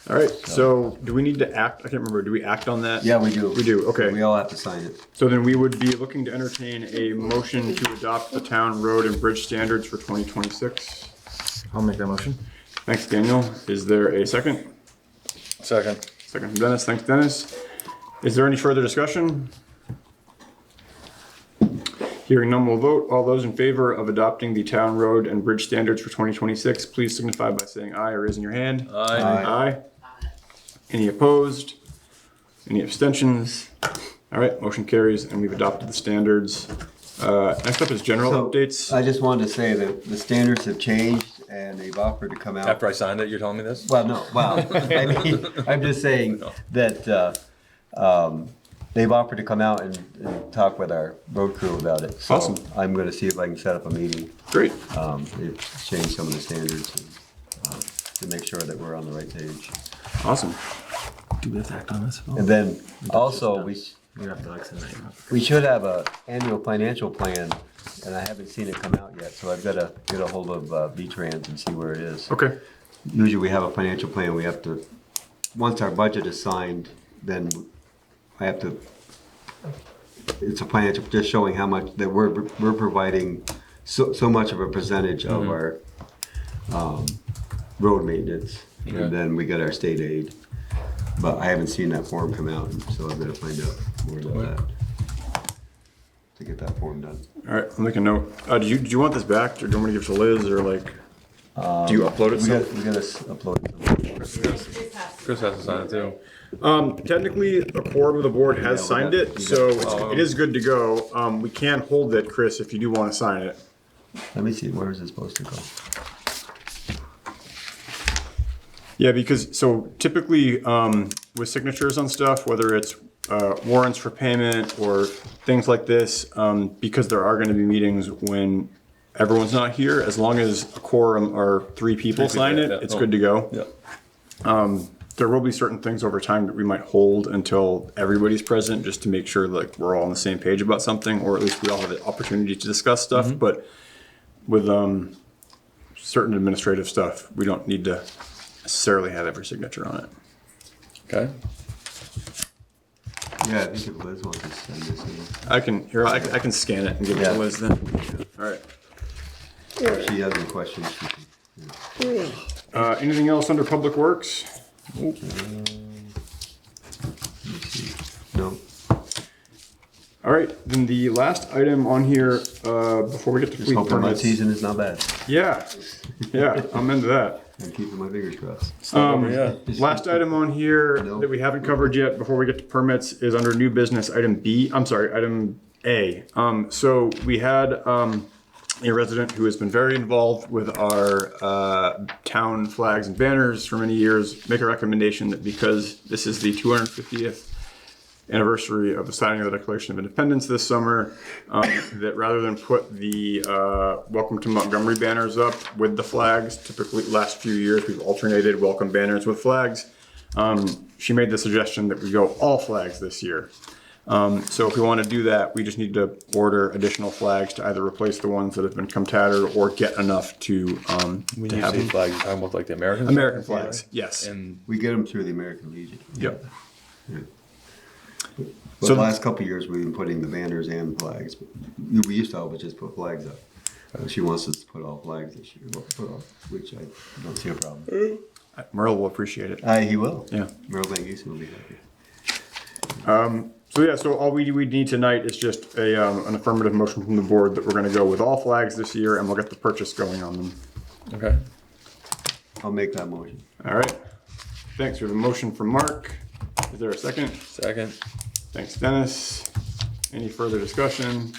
All right, so do we need to act? I can't remember. Do we act on that? Yeah, we do. We do, okay. We all have to sign it. So then we would be looking to entertain a motion to adopt the town road and bridge standards for 2026. I'll make that motion. Thanks, Daniel. Is there a second? Second. Second from Dennis. Thanks, Dennis. Is there any further discussion? Hearing none, we'll vote. All those in favor of adopting the town road and bridge standards for 2026, please signify by saying aye or raising your hand. Aye. Aye. Any opposed? Any abstentions? All right, motion carries and we've adopted the standards. Next up is general So, updates. I just wanted to say that the standards have changed and they've offered to come out. After I signed it, you're telling me this? Well, no, wow. I mean, I'm just saying that they've offered to come out and talk with our road crew about it. So Awesome. I'm gonna see if I can set up a meeting. Great. They've changed some of the standards and, to make sure that we're on the right page. Awesome. Do we have to act on this? And then also, You have to like send that. we should have a annual financial plan, and I haven't seen it come out yet, so I've gotta get a hold of V-Trans and see where it is. Okay. Usually we have a financial plan, we have to, once our budget is signed, then I have to, it's a financial, just showing how much, that we're providing so much of a percentage of our road maintenance, Yeah. and then we get our state aid. But I haven't seen that form come out, so I'm gonna find out more about that. To get that form done. All right, I'll make a note. Do you want this back or do you want me to give it to Liz or like, do you upload it? We gotta upload it. Chris has to sign it too. Technically, a quorum of the board has we signed got- it, we so got- it is good to go. We can hold it, Chris, if you do want to sign it. Let me see, where is it supposed to go? Yeah, because, so typically, with signatures on stuff, whether it's warrants for payment or things like this, because there are gonna be meetings when everyone's not here, as long as a quorum or 3 people sign it, yeah, it's good to go. Yeah. There will be certain things over time that we might hold until everybody's present, just to make sure like we're all on the same page about something, or at least we all have the opportunity to discuss stuff. But with certain administrative stuff, we don't need to necessarily have every signature on it. Okay. Yeah, I think if Liz wants to send this in. I can scan it and give it to Yeah. Liz then. All right. If she has any questions, she can. Anything else under Public Works? Let me see. No. All right, then the last item on here, before we get to Just fleet hoping mud permits. season is not bad. Yeah, I'm into that. I'm keeping my fingers crossed. Last item on here that we haven't covered yet before we get to permits is under new business, item A. So we had a resident who has been very involved with our town flags and banners for many years make a recommendation that because this is the 250th anniversary of the signing of the Declaration of Independence this summer, that rather than put the Welcome to Montgomery banners up with the flags, typically last few years we've alternated welcome banners with flags. She made the suggestion that we go all flags this year. So if we want to do that, we just need to order additional flags to either replace the ones that have become tattered or get enough to When to you have say them. flag, you're talking about like the American Flags, yes. And We get them through the American Legion. Yep. But So- the last couple of years, we've been putting the banners and flags. We used to always just put flags up. She wants us to put all flags this year, which I don't see a problem. Merle will appreciate it. He will. Yeah. Merle Van Giesen will be happy. So all we need tonight is just an affirmative motion from the board that we're going to go with all flags this year, and we'll get the purchase going on them. okay. I'll make that motion. All right. Thanks. We have a motion from Mark. Is there a second? Second. Thanks, Dennis. Any further discussion?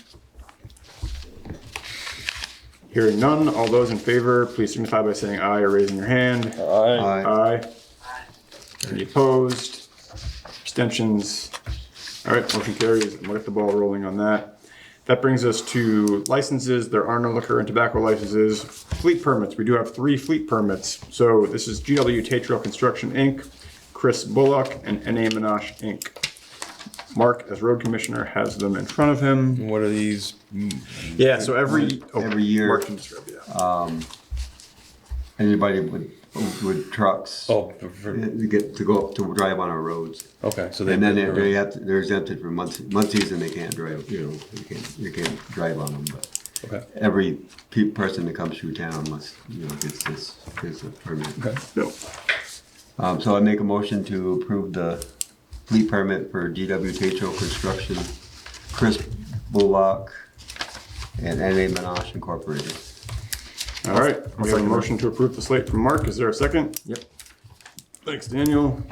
Hearing none, all those in favor, please signify by saying aye or raising your hand. Aye. Aye. Any opposed? Abstentions? All right, motion carries, and we'll get the ball rolling on that. That brings us to licenses. There are no liquor and tobacco licenses. Fleet permits, we do have 3 fleet permits. So this is GW Trail Construction, Inc., Chris Bullock, and N.A. Minash, Inc. Mark, as road commissioner, has them in front of him. What are these? Yeah, so every year- Mark can describe, yeah. Anybody with trucks Oh, get to go up to drive on our roads. okay. So And then they're exempted for months and they can't drive, you can't drive on them, but Okay. every person that comes through town must, gets a permit. Okay. No. So I make a motion to approve the fleet permit for GW Trail Construction, Chris Bullock, and N.A. Minash Incorporated. All right, we have a motion to approve the slate from Mark. Is there a second? Yep. Thanks, Daniel.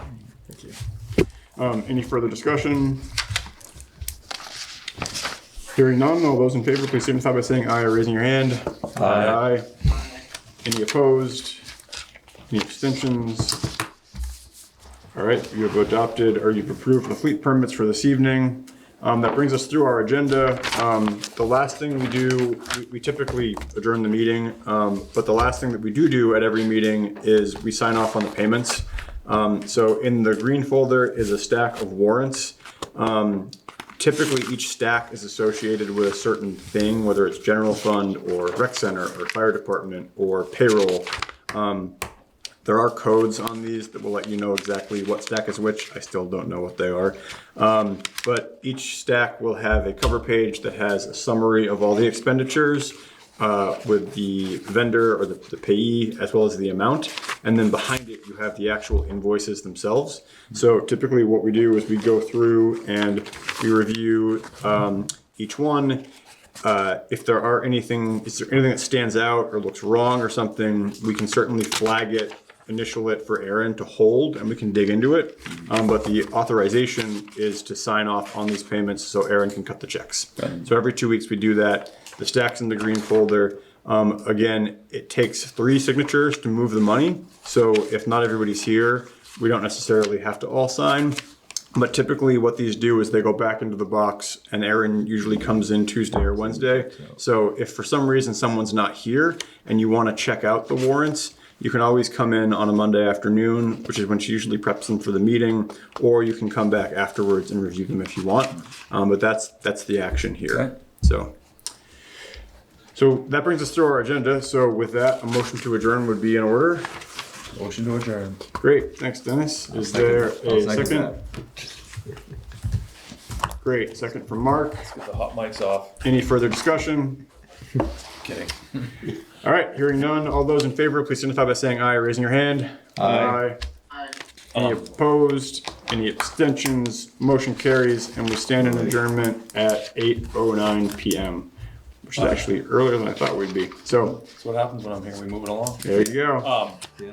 Thank you. Any further discussion? Hearing none, all those in favor, please signify by saying aye or raising your hand. Aye. Any opposed? Any abstentions? All right, you have adopted, or you've approved the fleet permits for this evening. That brings us through our agenda. The last thing we do, we typically adjourn the meeting, but the last thing that we do at every meeting is we sign off on the payments. So in the green folder is a stack of warrants. Typically, each stack is associated with a certain thing, whether it's general fund or rec center or fire department or payroll. There are codes on these that will let you know exactly what stack is which. I still don't know what they are. But each stack will have a cover page that has a summary of all the expenditures with the vendor or the payee as well as the amount. And then behind it, you have the actual invoices themselves. So typically what we do is we go through and we review each one. If there are anything that stands out or looks wrong or something, we can certainly flag it, initial it for Aaron to hold, and we can dig into it. But the authorization is to sign off on these payments so Aaron can cut the checks. So every 2 weeks we do that. The stack's in the green folder. Again, it takes 3 signatures to move the money. So if not everybody's here, we don't necessarily have to all sign. But typically what these do is they go back into the box, and Aaron usually comes in Tuesday or Wednesday. So if for some reason someone's not here and you want to check out the warrants, you can always come in on a Monday afternoon, which is when she usually preps them for the meeting, or you can come back afterwards and review them if you want. But that's the action here. Okay. So that brings us through our agenda. So with that, a motion to adjourn would be in order. Motion to adjourn. Great, thanks, Dennis. Is there a second? Great, second from Mark. Let's get the hot mics off. Any further discussion? Kidding. All right, hearing none. All those in favor, please signify by saying aye or raising your hand. Aye. Any opposed? Any abstentions? Motion carries, and we stand in adjournment at 8:09 p.m., which is actually earlier than I thought we'd be. So That's what happens when I'm here. We move it along. there you go. Yeah.